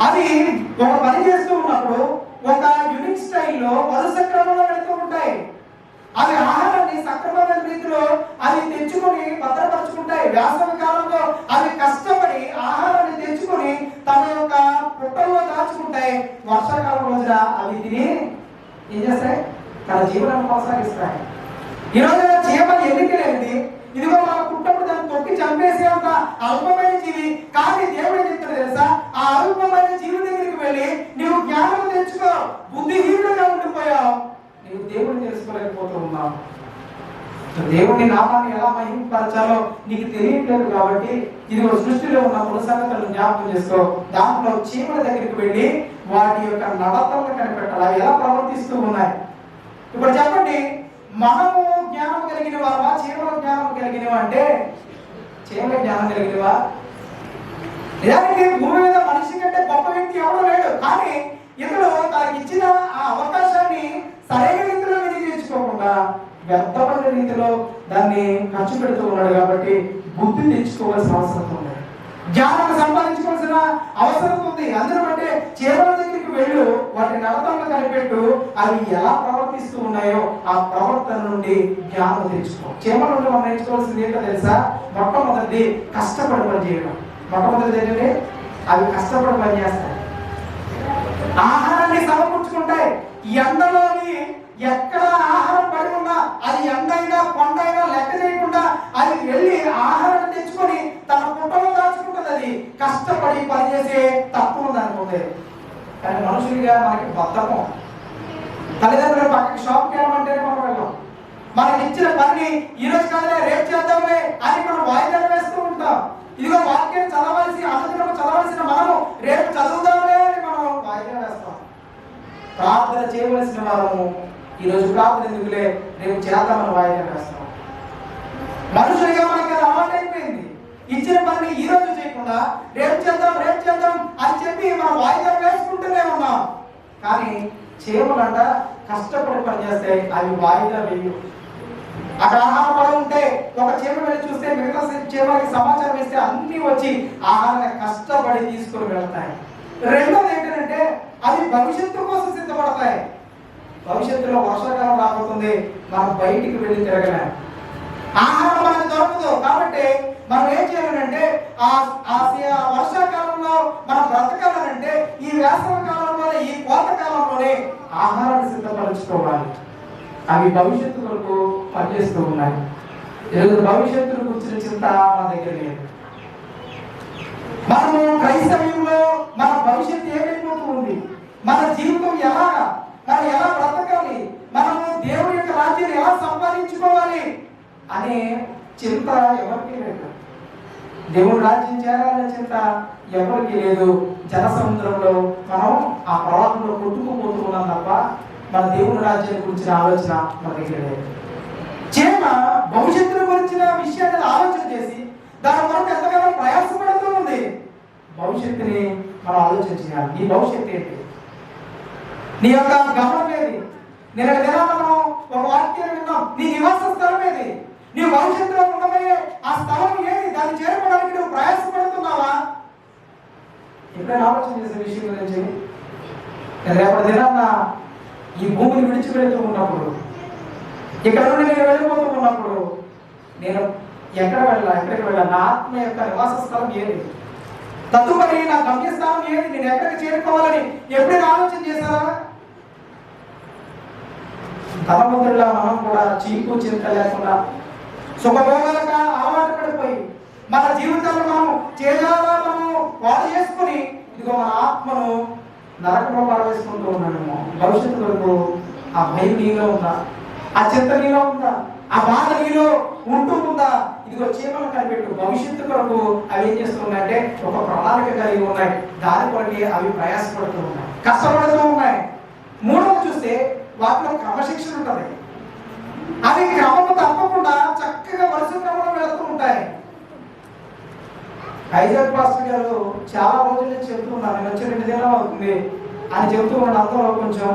అవి ఒక పని చేస్తూ ఉన్నప్పుడు ఒక యూనిక్ స్టైల్లో వరుస క్రమంలో వెళుతూ ఉంటాయి. అవి ఆహారాన్ని సక్రమమైన రీతిలో అవి తెచ్చుకొని భద్రపరుచుకుంటాయి. వేసవి కాలంలో అవి కష్టపడి ఆహారాన్ని తెచ్చుకొని తమ యొక్క పుట్టల్లో దాచుకుంటాయి. వర్షాకాలం రోజున అవి తిని ఏం చేస్తాయి, తన జీవనాన్ని కొనసాగిస్తాయి. ఈరోజు చీమలు ఎన్నిక లేనిది, ఇదిగో మన పుట్టప్పుడు దాన్ని తొక్కి చంపేసే అంత అల్పమైన జీవి. కానీ దేవుడు ఏం చెప్తాడు తెలుసా, ఆ అల్పమైన జీవి దగ్గరికి వెళ్ళి నీవు జ్ఞానం తెచ్చుకో, బుద్ధిహీనుడుగా ఉండిపోయావు, నీవు దేవుడిని తెలుసుకోలేకపోతూ ఉన్నావు. దేవుని నామాన్ని ఎలా మహిమపరచాలో నీకు తెలియట్లేదు. కాబట్టి ఇదిగో సృష్టిలో ఉన్న మూడు సంగతులను జ్ఞాపకం చేసుకో. దాంట్లో చీమల దగ్గరికి వెళ్ళి వాటి యొక్క నడతలను కనిపెట్టాలి, అవి ఎలా ప్రవర్తిస్తూ ఉన్నాయి. ఇప్పుడు చెప్పండి, మనము జ్ఞానం కలిగిన వారా, చీమల జ్ఞానం కలిగినవా అంటే చీమల జ్ఞానం కలిగినవా? నిజానికి భూమి మీద మనిషి కంటే గొప్ప వ్యక్తి ఎవడో లేడు. కానీ ఇతడు తనకి ఇచ్చిన ఆ అవకాశాన్ని సరైన రీతిలో వినియోగించుకోకుండా వ్యర్థమైన రీతిలో దాన్ని ఖర్చు పెడుతూ ఉన్నాడు. కాబట్టి బుద్ధి తెచ్చుకోవాల్సిన అవసరం ఉంది, జ్ఞానాన్ని సంపాదించుకోవాల్సిన అవసరం ఉంది. అందులో అంటే చీమల దగ్గరికి వెళ్ళు, వాటి నడతలను కనిపెట్టు, అవి ఎలా ప్రవర్తిస్తూ ఉన్నాయో ఆ ప్రవర్తన నుండి జ్ఞానం తెచ్చుకో. చీమల నుండి మనం నేర్చుకోవాల్సింది ఏంటో తెలుసా? మొట్టమొదటి కష్టపడి పని చేయడం. మొట్టమొదటి ఏంటంటే అవి కష్టపడి పని చేస్తాయి, ఆహారాన్ని సమకూర్చుకుంటాయి. ఎండలోని ఎక్కడ ఆహారం పడి ఉన్నా అది ఎండైనా కొండైనా లెక్క చేయకుండా అది వెళ్ళి ఆహారం తెచ్చుకొని తన పుట్టలో దాచుకుంటుంది. అది కష్టపడి పనిచేసే తత్వం దానికి ఉంది. కానీ మనుషులుగా మనకి బద్ధకం. తల్లిదండ్రులు పక్కకి షాప్కి వెళ్ళమంటేనే మనం వెళ్ళాం. మనకి ఇచ్చిన పని ఈ రోజు కాదులే రేపు చేద్దాంలే అని మనం వాయిదాలు వేస్తూ ఉంటాం. ఇదిగో వాక్యం చదవలసిన మనము రేపు చదువుదాంలే అని మనం వాయిదా వేస్తాం. ప్రార్థన చేయవలసిన వారము ఈరోజు ప్రార్థన ఎందుకులే రేపు చేద్దామని వాయిదా వేస్తాం. మనుషులుగా మనకి అది అలవాటు అయిపోయింది. ఇచ్చిన పని ఈ రోజు చేయకుండా రేపు చేద్దాం అని చెప్పి మనం వాయిదా వేసుకుంటూనే ఉన్నాం. కానీ చీమలంట కష్టపడి పని చేస్తే అవి వాయిదా వేయు. అక్కడ ఆహారం పడ ఉంటే ఒక చీమ వెళ్ళి చూస్తే మిగతా చీమలకి సమాచారం ఇస్తే అన్ని వచ్చి ఆహారాన్ని కష్టపడి తీసుకుని వెళ్తాయి. రెండోది ఏంటంటే అవి భవిష్యత్తు కోసం సిద్ధపడతాయి. భవిష్యత్తులో వర్షాకాలం రాబోతుంది, మనం బయటికి వెళ్ళి తిరగలేం, ఆహారం మనకు దొరకదు. కాబట్టి మనం ఏం చేయాలంటే ఆ వర్షాకాలంలో మనం బ్రతకాలనంటే ఈ వేసవి కాలంలోనే, ఈ కోత కాలంలోనే ఆహారాన్ని సిద్ధపరచుకోవాలి. అవి భవిష్యత్తు వరకు పనిచేస్తూ ఉన్నాయి. ఈరోజు భవిష్యత్తును గురించిన చింత మన దగ్గర లేదు. మనము క్రైస్తవ్యంలో మన భవిష్యత్తు ఏమైపోతూ ఉంది, మన జీవితం మనం ఎలా బ్రతకాలి, మనము దేవుడి యొక్క రాజ్యాన్ని ఎలా సంపాదించుకోవాలి అనే చింత ఎవరికి లేదు. దేవుడు రాజ్యం చేరాలనే చింత ఎవరికి లేదు. జనసముద్రంలో మనం ఆ ప్రవాహంలో కొట్టుకుపోతూ ఉన్నాం తప్ప మన దేవుని రాజ్యం గురించిన ఆలోచన మన దగ్గర లేదు. చీమ భవిష్యత్తును గురించిన విషయాన్ని ఆలోచన చేసి దాని కొరకు ఎంతగానో ప్రయాసపడుతూ ఉంది. భవిష్యత్తుని మనం ఆలోచన చేయాలి. నీ భవిష్యత్తు ఏంటి? నీ యొక్క గమనం ఏది? నేను మనం ఒక వాక్యాన్ని విన్నాం, నీ నివాస స్థలం ఏది? నీ భవిష్యత్తులో ఉండబోయే ఆ స్థలం ఏది? దాన్ని చేరుకోవడానికి నువ్వు ప్రయాసపడుతున్నావా? ఎప్పుడైనా ఆలోచన చేసే విషయం గురించి? రేపటి దినాన్న ఈ భూమిని విడిచిపెడుతూ ఉన్నప్పుడు, ఇక్కడ నుండి నేను వెళ్ళిపోతూ ఉన్నప్పుడు, నేను ఎక్కడికి వెళ్ళాలి? నా ఆత్మ యొక్క నివాస స్థలం ఏది? తదుపరి నా గమ్యస్థానం ఏది? నేను ఎక్కడికి చేరుకోవాలని ఎప్పుడైనా ఆలోచన చేశారా? తలముద్రలా మనం కూడా చీకు చింత లేకుండా సుఖభోగాలుగా అలవాటు పడిపోయి మన జీవితాల్లో మనం చేజాలను వాడు చేసుకుని ఇదిగో మన ఆత్మను నరకంలో పారవేసుకుంటూ ఉన్నాము. భవిష్యత్తు వరకు ఆ భయం నీలో ఉందా? ఆ చింత నీలో ఉందా? ఆ బాధ నీలో ఉంటూ ఉందా? ఇదిగో చీమలు కనిపెట్టు. భవిష్యత్తు కొరకు అవి ఏం చేస్తున్నాయంటే ఒక ప్రణాళిక కలిగి ఉన్నాయి. దాని కొరకే అవి ప్రయాసపడుతూ ఉన్నాయి, కష్టపడుతూ ఉన్నాయి. మూడవ చూస్తే వాటిలో క్రమశిక్షణ ఉంటుంది. అవి క్రమము తప్పకుండా చక్కగా వరుస క్రమంలో వెళుతూ ఉంటాయి. ఐజాక్ పాస్టర్ గారు చాలా రోజుల నుంచి చెప్తూ ఉన్నారు, నేను వచ్చి 2 దినాలు అవుతుంది అని చెప్తూ ఉన్నాడు. అంతలో కొంచెం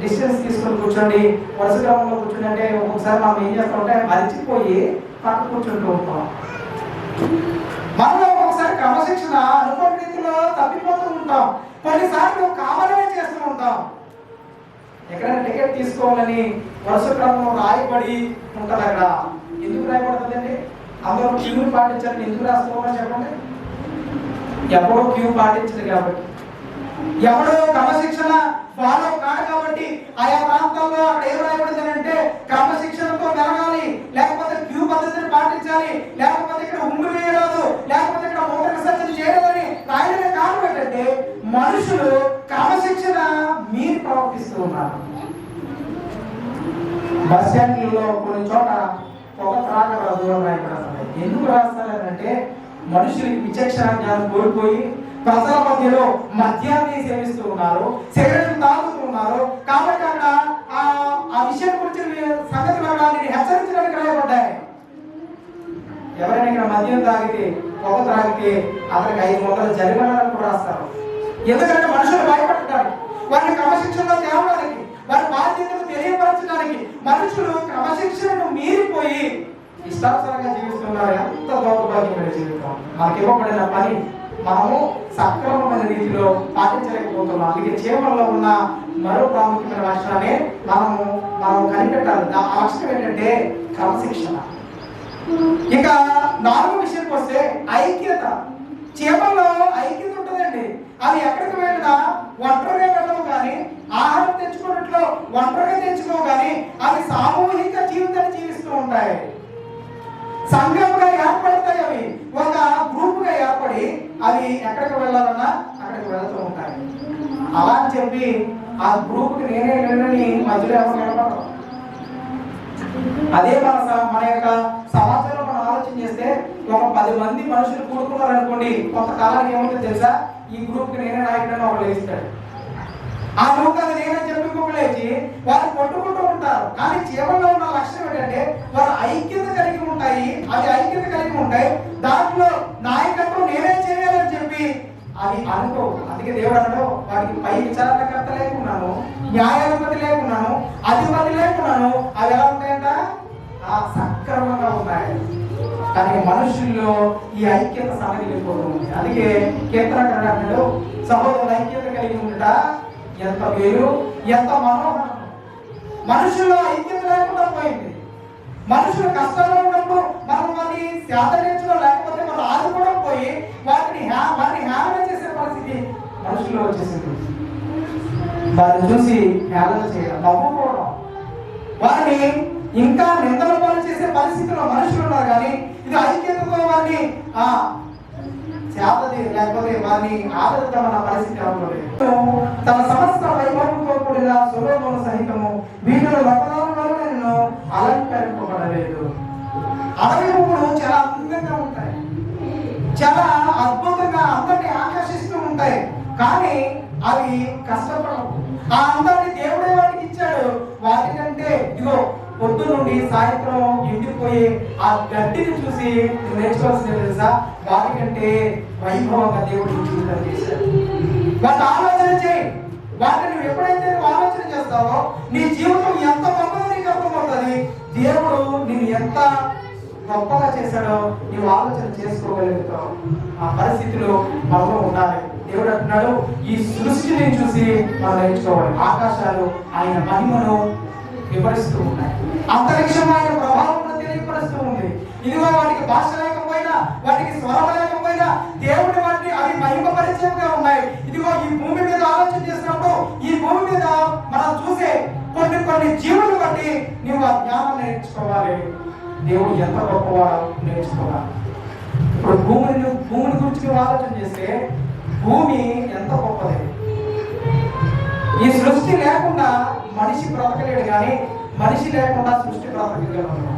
డిస్టెన్స్ తీసుకొని కూర్చోండి, వరుస క్రమంలో కూర్చోండి అంటే ఒక్కొక్కసారి మనం ఏం చేస్తామంటే మరిచిపోయి పక్క కూర్చుంటూ ఉంటాం. మనలో ఒక్కొక్కసారి క్రమశిక్షణ అనుకోని రీతిలో తప్పిపోతూ ఉంటాం. కొన్నిసార్లు కావాలనే చేస్తూ ఉంటాం. ఎక్కడైనా టికెట్ తీసుకోవాలని వరుస క్రమంలో రాయబడి ఉంటుంది. అక్కడ ఎందుకు రాయబడుతుందండి? అందరూ క్యూని పాటించాలని ఎందుకు రాసుకోవాలని చెప్పండి? ఎవడో క్యూ పాటించదు కాబట్టి, ఎవడో క్రమశిక్షణ ఫాలో కాదు కాబట్టి ఆయా ప్రాంతాల్లో అక్కడ ఏం రాయబడింది అంటే క్రమశిక్షణతో మెరగాలి, లేకపోతే క్యూ పద్ధతిని పాటించాలి, లేకపోతే ఇక్కడ ఉండు వేయరాదు, లేకపోతే ఇక్కడ మూత్ర విసర్జన చేయలేదని రాయడమే కారణం ఏంటంటే మనుషులు క్రమశిక్షణ మీరు ప్రవర్తిస్తూ ఉన్నారు. బస్ స్టాండ్లలో కొన్ని చోట పొగ త్రాగరాదు అని రాయబడుతుంది. ఎందుకు రాస్తారంటే మనుషులకి విచక్షణ జ్ఞానం కోల్పోయి ప్రజల మధ్యలో మద్యాన్ని సేవిస్తూ ఉన్నారు, సిగరెట్లు తాగుతూ ఉన్నారు. కాబట్టి అక్కడ ఆ విషయం గురించి సంగతి వివరాన్ని హెచ్చరించడానికి రాయబడ్డాయి. ఎవరైనా ఇక్కడ మద్యం తాగితే, పొగ తాగితే అతనికి 500 జరిమానాలు కూడా రాస్తారు. ఎందుకంటే మనుషులు భయపడతారు, వారిని క్రమశిక్షణలో తేవడానికి, వారి బాధ్యతను తెలియపరచడానికి. మనుషులు క్రమశిక్షణను మీరిపోయి ఇష్టానుసారంగా జీవిస్తున్నారు. ఎంత దౌర్భాగ్యమైన జీవితం! మనకి ఇవ్వబడిన పని మనము సక్రమమైన రీతిలో పాటించలేకపోతున్నాం. అందుకే చీమల్లో ఉన్న మరో ప్రాముఖ్యమైన లక్షణాన్ని మనం కనిపెట్టాలి. ఆ లక్షణం ఏంటంటే క్రమశిక్షణ. ఇక 4వ విషయానికి వస్తే ఐక్యత. చీమల్లో ఐక్యత ఉంటుందండి. అవి ఎక్కడికి వెళ్ళినా ఒంటరిగా వెళ్ళవు, కానీ ఆహారం తెచ్చుకున్నట్లు ఒంటరిగా తెచ్చుకోవు, కానీ అవి సామూహిక జీవితాన్ని జీవిస్తూ ఉంటాయి. సంఘంగా ఏర్పడతాయి. అవి ఒక గ్రూప్ గా ఏర్పడి అవి ఎక్కడికి వెళ్ళాలన్నా అక్కడికి వెళ్తూ ఉంటాయి. అలా అని చెప్పి ఆ గ్రూప్ కి నేనే వెళ్ళని మధ్యలో ఎవరు నిలబడతాం. అదే మన యొక్క సమాజంలో మనం ఆలోచన చేస్తే ఒక 10 మంది మనుషులు కూడుకున్నారు అనుకోండి, కొంతకాలానికి ఏమవుతుంది తెలుసా? ఈ గ్రూప్ కి నేనే నాయకుడని ఒకరు లేస్తాడు, ఆ గ్రూప్ అది నేనని చెప్పి ఇంకొక లేచి వారు కొట్టుకుంటూ ఉంటారు. కానీ చీమల్లో ఉన్న లక్షణం ఏంటంటే వారు ఐక్యత కలిగి ఉంటాయి. అవి ఐక్యత కలిగి ఉంటాయి. దాంట్లో నాయకత్వం నేనే చేయాలని చెప్పి అవి అనుకో. అందుకే దేవుడు అన్నాడు, వాటికి పై విచారణకర్త లేకున్నాను, న్యాయాధిపతి లేకున్నాను, అధిపతి లేకున్నాను. అవి ఎలా ఉంటాయంట? సక్రమంగా ఉన్నాయి. కానీ మనుషుల్లో ఈ ఐక్యత సన్నగిలిపోతుంది. అందుకే కీర్తనకారుడు అన్నాడు, సహోదరుల ఐక్యత కలిగి ఉండట ఎంత వేరు, ఎంత మనోహరం. మనుషుల్లో ఐక్యత లేకుండా పోయింది. మనుషులు కష్టంలో ఉన్నప్పుడు మనం వారిని శాదరించడం, లేకపోతే మనం ఆదుకోవడం పోయి వారిని హేళన చేసే పరిస్థితి మనుషుల్లో వచ్చేసింది. వారిని చూసి హేళన చేయడం, నవ్వుకోవడం, వారిని ఇంకా నిందల పాలు చేసే పరిస్థితిలో మనుషులు ఉన్నారు. కానీ ఇది ఐక్యతతో వారిని శాపది లేకపోతే వారిని ఆదరిద్దామన్న పరిస్థితి అనుకోలేదు. తన సమస్త వైభవంతో కూడిన సొలొమోను సహితము వీటిలో రకరకాలను అలంకరింపబడలేదు. అడవి పువ్వులు చాలా అందంగా ఉంటాయి, చాలా అద్భుతంగా అందరినీ ఆకర్షిస్తూ ఉంటాయి. కానీ అవి కష్టపడవు. ఆ అందాన్ని దేవుడే వాటికి ఇచ్చాడు. వాటికంటే ఇదిగో పొద్దు నుండి సాయంత్రం ఎండిపోయి ఆ గడ్డిని చూసి నేర్చుకోవాల్సింది తెలుసా? వాటికంటే వైభవం అనుభవంగా దేవుడు నీ జీవితం చేశాడు. వాటిని ఆలోచన చేయి. వాటిని నువ్వు ఎప్పుడైతే నువ్వు ఆలోచన చేస్తావో నీ జీవితం ఎంత గొప్పగా నీకు అర్థమవుతుంది. దేవుడు నేను ఎంత గొప్పగా చేశాడో నీవు ఆలోచన చేసుకోగలుగుతావు. ఆ పరిస్థితిలో మనలో ఉండాలి. దేవుడు అంటున్నాడు, ఈ సృష్టిని చూసి మనం నేర్చుకోవాలి. ఆకాశాలు ఆయన మహిమను వివరిస్తూ ఉన్నాయి, అంతరిక్షం ఆయన ప్రభావం తెలియపరుస్తూ ఉంది. ఇదిగో వాటికి భాష లేకపోయినా, వాటికి స్వరం లేకపోయినా దేవుడి వాటిని అవి మహిమ పరిచయంగా ఉన్నాయి. ఇదిగో ఈ భూమి మీద ఆలోచన చేసినప్పుడు ఈ భూమి మీద మనం చూసే కొన్ని జీవులు బట్టి నీవు ఆ జ్ఞానం నేర్చుకోవాలి. దేవుడు ఎంత గొప్పవాడో నేర్చుకోవాలి. ఇప్పుడు భూమిని గురించి ఆలోచన చేస్తే భూమి ఎంత గొప్పది. ఈ సృష్టి లేకుండా మనిషి బ్రతకలేడు, కానీ మనిషి లేకుండా సృష్టి బ్రతకగలదు.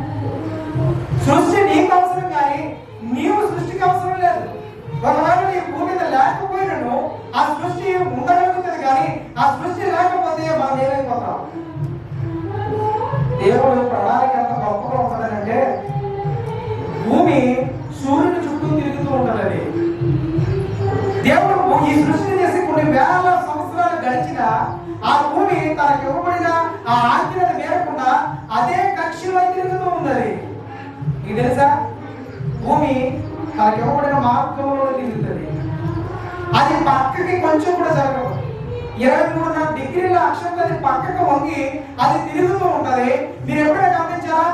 సృష్టి నీకు అవసరం, కానీ నీవు సృష్టికి అవసరం లేదు. ఒకవేళ నీ భూమి మీద లేకపోయినను ఆ సృష్టి ఉండగలుగుతుంది, కానీ ఆ సృష్టి లేకపోతే మనం ఏమైపోతాం. దేవుడు ప్రణాళిక ఎంత గొప్పగా ఉంటుందంటే భూమి సూర్యుని చుట్టూ తిరుగుతూ ఉంటుందండి. దేవుడు ఈ సృష్టిని చేసి కొన్ని వేల సంవత్సరాలు గడిచిన ఆ భూమి తనకు ఇవ్వబడిన ఆ ఆజ్ఞను మేరకుండా అదే కక్షలో తిరుగుతూ ఉన్నది. మీకు తెలుసా, భూమి తనకు ఇవ్వబడిన మార్గంలో తిరుగుతుంది. అది పక్కకి కొంచెం కూడా జరగదు. 23.5 డిగ్రీల అక్షంతో అది పక్కకు వంగి అది తిరుగుతూ ఉంటది. మీరు ఎప్పుడైనా గమనించారా?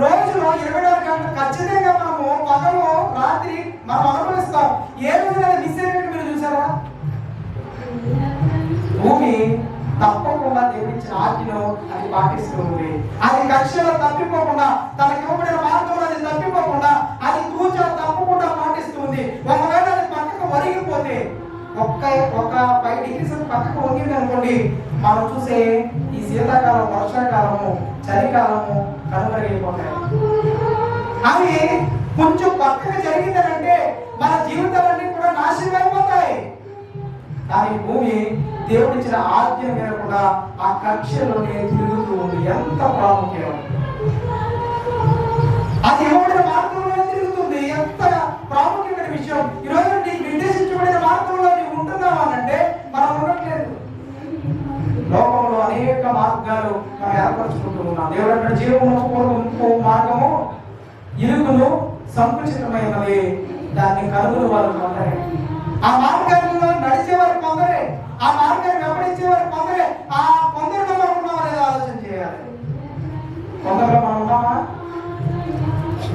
రోజులో 24 గంటలు ఖచ్చితంగా మనము పగలు రాత్రి మనం అనుభవిస్తాం. ఏ విధంగా మిస్ అయినట్టు మీరు చూసారా? భూమి తప్పకుండా దేవుడిచ్చిన ఆజ్ఞను అది పాటిస్తుంది. అది కక్షలో తప్పిపోకుండా, తనకి ఇవ్వబడిన మార్గంలో అది తప్పిపోకుండా, అది తూచా తప్పకుండా పాటిస్తుంది. ఒకవేళ అది పక్కకు ఒరిగిపోతే ఒక 5 డిగ్రీస్ పక్కకు వంగింది అనుకోండి, మనం చూసే ఈ శీతాకాలం, వర్షాకాలము, చలికాలము కనుమరుగైపోతాయి. అవి కొంచెం పక్కకు జరిగిందనంటే మన జీవితాలన్నీ కూడా నాశనం అయిపోతాయి. కానీ భూమి దేవుడిచ్చిన ఆజ్ఞ మేరకుండా ఆ కక్షలోనే తిరుగుతూ ఉంది. ఎంత ప్రాముఖ్యం! అది ఎవరి మార్గంలో తిరుగుతుంది. ఎంత ప్రాముఖ్యమైన విషయం! ఈరోజు నీకు నిర్దేశించబడిన మార్గంలో నీవు ఉంటున్నావా అంటే మనం ఉండట్లేదు. లోకంలో అనేక మార్గాలు మనం ఏర్పరచుకుంటూ ఉన్నాం. దేవుడు అంటే జీవము మార్గము ఇరుకును సంకుచితమైనది, దాన్ని కనుగొని వారు కొందరే. ఆ మార్గాల్లో నడిచేవారు కొందరే, ఆ మార్గాన్ని వెంబడించేవారు కొందరే. ఆ కొందరిలో మనం ఉన్నామా లేదా ఆలోచన చేయాలి. కొందరిలో మనం ఉన్నామా?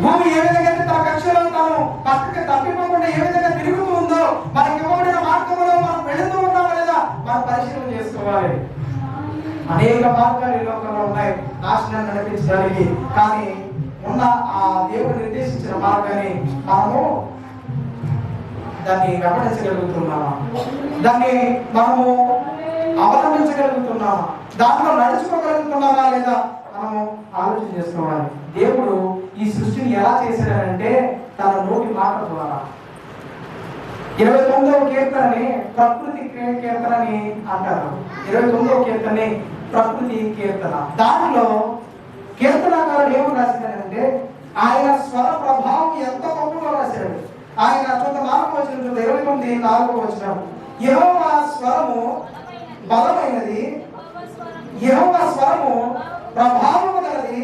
భూమి ఏ విధంగా తన కక్షలో తాను పక్కకి తప్పిపోకుండా ఏ విధంగా తిరుగుతూ ఉందో, మనకి ఇవ్వబడిన మార్గంలో మనం వెళుతూ ఉన్నామా లేదా మనం పరిశీలన చేసుకోవాలి. అనేక మార్గాలు ఈ లోకంలో ఉన్నాయి నాశనాన్ని నడిపించడానికి. కానీ ఉన్న ఆ దేవుడు నిర్దేశించిన మార్గాన్ని మనము దాన్ని వెంబడించగలుగుతున్నామా? దాన్ని మనము అవలంబించగలుగుతున్నామా? దాంట్లో నడుచుకోగలుగుతున్నామా లేదా మనము ఆలోచన చేసుకోవాలి. దేవుడు ఈ సృష్టిని ఎలా చేశాడంటే తన నోటి మాట ద్వారా. 29వ కీర్తనని ప్రకృతి కీర్తనని అంటారు. 29వ కీర్తనని ప్రకృతి కీర్తన. దానిలో కీర్తనకారుడు ఏమని రాశాడంటే ఆయన స్వర ప్రభావం ఎంత గొప్పగా రాశాడు. ఆయన చూద్దాం 4వ వచనం, 29:4వ వచనం. యెహోవా స్వరము బలమైనది, యెహోవా స్వరము ప్రభావము గలది,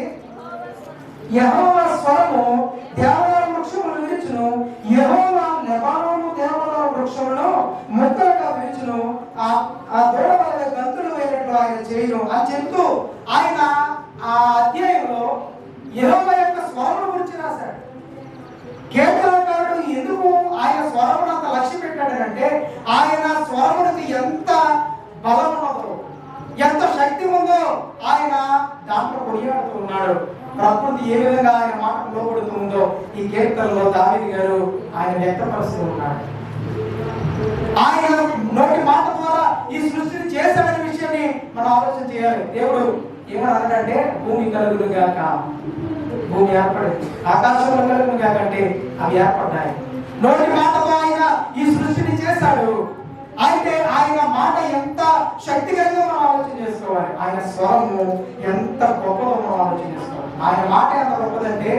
యెహోవా స్వరము దేవదారు వృక్షములు విరుచును, యెహోవా లెబానోను దేవదారు వృక్షములను ముక్కలుగా విరుచును, ఆ దూడల గంతులు వేయనట్లు ఆయన చేయును అని చెప్తూ ఆయన ఆ అధ్యాయంలో యెహోవా యొక్క స్వరమును గురించి రాశాడు. కీర్తనకారుడు ఎందుకు ఆయన స్వరమును అంత లక్ష్య పెట్టాడంటే ఆయన స్వరమునికి ఎంత బలం ఉన్నదో, ఎంత శక్తి ఉందో ఆయన దాంట్లో కొనియాడుతూ ఉన్నాడు. ప్రకృతి ఏ విధంగా ఆయన మాటకు లోబడుతూ ఉందో ఈ కీర్తనలో దావీదు గారు ఆయన వ్యక్తపరుస్తూ ఉన్నాడు. ఆయన నోటి మాట ద్వారా ఈ సృష్టిని చేశాడనే విషయాన్ని మనం ఆలోచన చేయాలి. దేవుడు ఏమన్నాడంటే భూమి కలుగును గాక, భూమి ఏర్పడింది. ఆకాశంలో కలుగును గాక అంటే అవి ఏర్పడ్డాయి. నోటి మాటతో ఆయన ఈ సృష్టిని చేశాడు. అయితే ఆయన మాట ఎంత శక్తికరంగా మనం ఆలోచన చేసుకోవాలి. ఆయన స్వరము ఎంత గొప్పదో మనం ఆలోచన చేసుకోవాలి. ఆయన మాట ఎంత గొప్పదంటే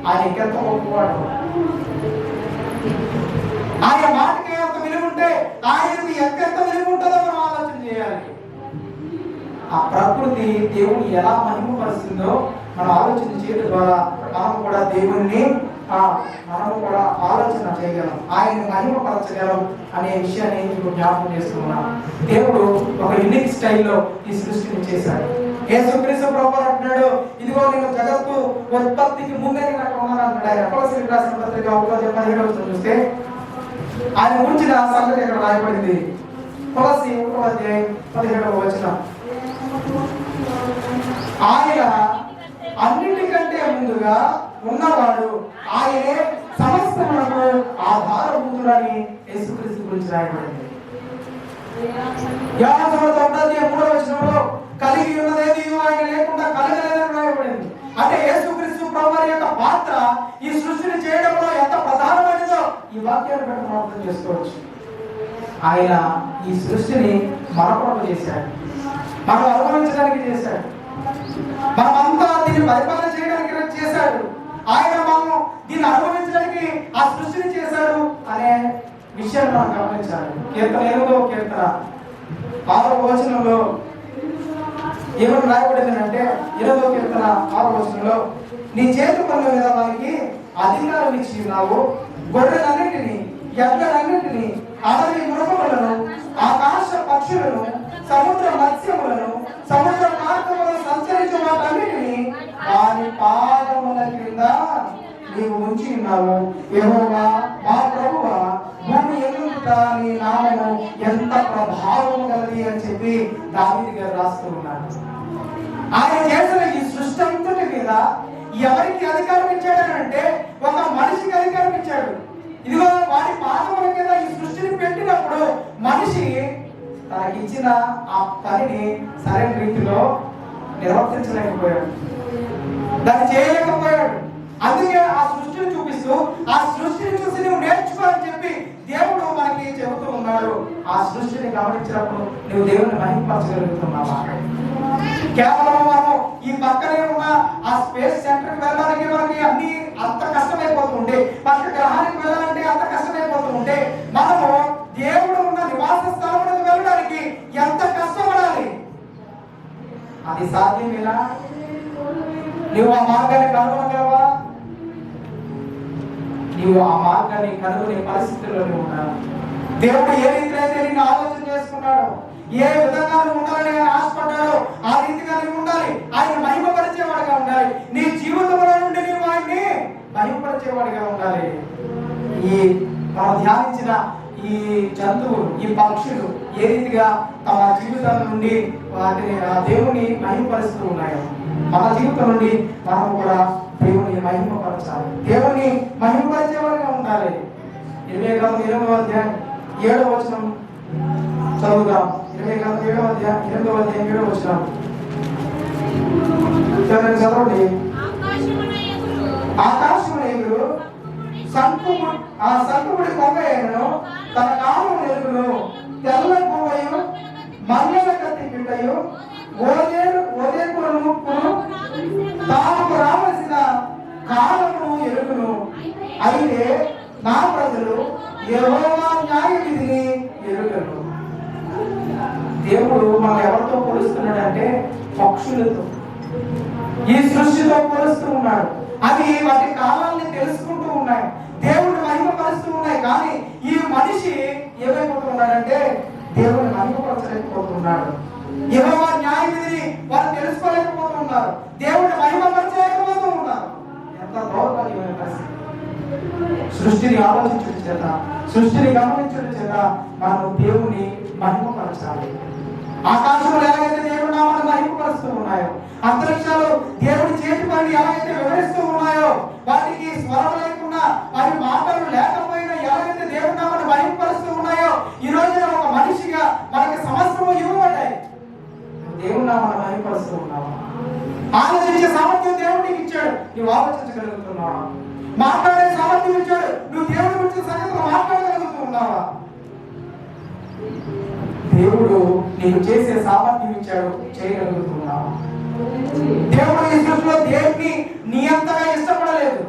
ఆయన ఎంత గొప్పవాడు. ఆయన మాటకే ఎంత ఆయనకు ఎంత విలువ ఉంటుందో మనం ఆలోచన చేయాలి. ఆ ప్రకృతి దేవుని ఎలా మహిమపరుస్తుందో మనం ఆలోచన చేయడం ద్వారా మనం కూడా దేవుణ్ణి మనము కూడా ఆలోచన చేయగలం, ఆయన మహిమపరచగలం అనే విషయాన్ని ఇప్పుడు జ్ఞాపకం చేస్తున్నాం. దేవుడు ఒక యూనిక్ స్టైల్లో ఈ సృష్టిని చేశాడు. యేసుక్రీస్తు ప్రభువు అంటున్నాడు, ఇదిగో నేను జగత్తు ఉత్పత్తికి ముందే నాకు ఉన్నాను అంటాడు. ఆయన కొలస్సీయులకు రాసిన పత్రిక 1:17 చూస్తే ఆయన గురించిన సంగతి ఇక్కడ రాయబడింది. కొలస్సీ 1:17 ఆయన అన్నిటికంటే ముందుగా ఉన్నవాడు, ఆయనే సమస్తమునకు ఆధారభూతుడని యేసుక్రీస్తు గురించి రాయబడింది. యోహాను 3:3 కలిగి ఉన్నదేది ఆయన లేకుండా కలగలేదని రాయబడింది. అంటే యేసుక్రీస్తు ప్రభువు యొక్క పాత్ర ఈ సృష్టిని చేయడంలో ఎంత ప్రధానమైనదో ఈ వాక్యాన్ని బట్టి మనం అర్థం చేసుకోవచ్చు. ఆయన ఈ సృష్టిని మన కొరకు చేశాడు, మనం అనుభవించడానికి చేశాడు, మనమంతా దీన్ని పరిపాలన చేయడానికి చేశాడు. ఆయన మనం దీన్ని అనుభవించడానికి ఆ సృష్టిని చేశాడు అనే విషయాన్ని మనం గమనించాలి. కీర్తన 8:6 ఏమని రాయబడింది అంటే 8:6 నీ చేతి పనుల మీద మనకి అధికారం ఇచ్చి ఉన్నావు. గొర్రెలన్నింటినీ, ఎడ్లన్నింటినీ, అడవి మృగములను, ఆకాశ పక్షులను, సముద్ర మత్స్యములను, సముద్ర మార్గములను సంచరించే వాటన్నిటిని వారి పాదముల క్రింద నీవు ఉంచి ఉన్నావు. యెహోవా మా ప్రభువా, భూమి ఎదుట నీ నామము ఎంత ప్రభావం కలది అని చెప్పి దావీదు గారు రాస్తూ ఉన్నారు. ఆయన చేసిన ఈ సృష్టి అంతటి మీద ఎవరికి అధికారం ఇచ్చాడనంటే ఒక మనిషికి అధికారం ఇచ్చాడు. ఇదిగో వారి పాదముల కింద ఈ సృష్టిని పెట్టినప్పుడు మనిషి తనకి ఇచ్చిన ఆ పనిని సరైన రీతిలో నిర్వర్తించలేకపోయాడు, దాన్ని చేయలేకపోయాడు. అందుకే ఆ సృష్టిని చూపిస్తూ ఆ సృష్టిని చూసి నువ్వు నేర్చుకో అని చెప్పి దేవుడు మనకి చెబుతూ ఉన్నాడు. ఆ సృష్టిని గమనించినప్పుడు నువ్వు దేవుని మహిమపరచగలుగుతున్నావా? కేవలం మనం ఈ పక్కనే ఉన్న ఆ స్పేస్ సెంటర్ కి వెళ్ళడానికి మనకి అన్ని అంత కష్టమైపోతూ ఉంటే, పక్క గ్రహానికి వెళ్ళాలంటే అంత కష్టమైపోతూ ఉంటే, మనము దేవుడు ఉన్న నివాస స్థలములకు వెళ్ళడానికి ఎంత కష్టపడాలి? అది సాధ్యమేనా? నువ్వు ఆ మార్గాన్ని కనుగొనగలవా? నీవు ఆ మార్గాన్ని కనుగొనే పరిస్థితుల్లో ఉన్నావు. దేవుడు ఏ రీతిలో అయితే నిన్ను ఆలోచన చేసుకున్నాడో, ఏ విధంగా నువ్వు ఉండాలని ఆయన ఆశపడ్డాడో ఆ రీతిగా నువ్వు ఉండాలి. ఆయన మహిమపరిచేవాడిగా ఉండాలి. నీ జీవితంలో నుండి నీవు ఆయన్ని మహిమపరిచేవాడిగా ఉండాలి. ఈ మనం ధ్యానించిన ఈ జంతువులు, ఈ పక్షులు ఏ రీతిగా తమ జీవితాల నుండి వాటిని దేవుని మహిమపరుస్తూ ఉన్నాయో, మన జీవితం నుండి మనం కూడా దేవుని మహిమపరచాలి, దేవుని మహిమపరిచేవాడిగా ఉండాలి. 20:8 చదువుదాం. 20:8 చదవండి. ఆకాశమున ఎగురు సంకుముడి కొంగను, తన కాలం ఎరుగును, తెల్ల పువ్వయు, మల్లెల కత్తి పిట్టయు, ఓదేకులను తాము రావలసిన కాలము ఎరుగును. అయితే నా ప్రజలు యెహోవా న్యాయ విధిని ఎరుగరు. దేవుడు మనం ఎవరితో పోలుస్తున్నాడంటే పక్షులతో, ఈ సృష్టితో పోలుస్తూ ఉన్నాడు. అవి వాటి కాలాన్ని తెలుసుకుంటూ ఉన్నాయి, దేవుడు మహిమపరుస్తూ ఉన్నాయి. కానీ ఈ మనిషి ఏమైపోతున్నాడంటే దేవుని మహిమపరచలేకపోతున్నాడు. యెహోవా న్యాయ విధిని వారు తెలుసుకోలేకపోతున్నారు, దేవుడిని మహిమపరచలేకపోతూ ఉన్నారు. ఎంత దౌర్భాగ్యమైన పరిస్థితి! సృష్టిని ఆలోచించడం చేత, సృష్టిని గమనించడం చేత మనం దేవుని మహిమపరచాలి. ఆకాశంలో ఎలాగైతే దేవుడు నామాన్ని మహిమపరుస్తూ ఉన్నాయో, అంతరిక్షాలు దేవుడి చేతి పని ఎలాగైతే వివరిస్తూ ఉన్నాయో, వాటికి స్వరం లేకుండా అవి మాటలు లేకపోయినా ఎలాగైతే దేవుడి నామాన్ని మహిమపరుస్తూ ఉన్నాయో, ఈ రోజున ఒక మనిషిగా మనకి సమస్తము ఇవ్వబడ్డాయి. దేవుడి నామాన్ని మహిమపరుస్తూ ఉన్నావా? ఆలోచించే సామర్థ్యం దేవుడికి ఇచ్చాడు, నువ్వు ఆలోచించగలుగుతున్నావా? మాట్లాడే సామర్థ్యం ఇచ్చాడు, నువ్వు దేవుడి గురించి సంగతులు మాట్లాడగలుగుతూ ఉన్నావా? దేవుడు నీకు చేసే సామర్థ్యం ఇచ్చాడు, చేయగలుగుతున్నావా? దేవుడు ఈ సృష్టిలో దేవుడిని నీ అంతగా ఇష్టపడలేదు,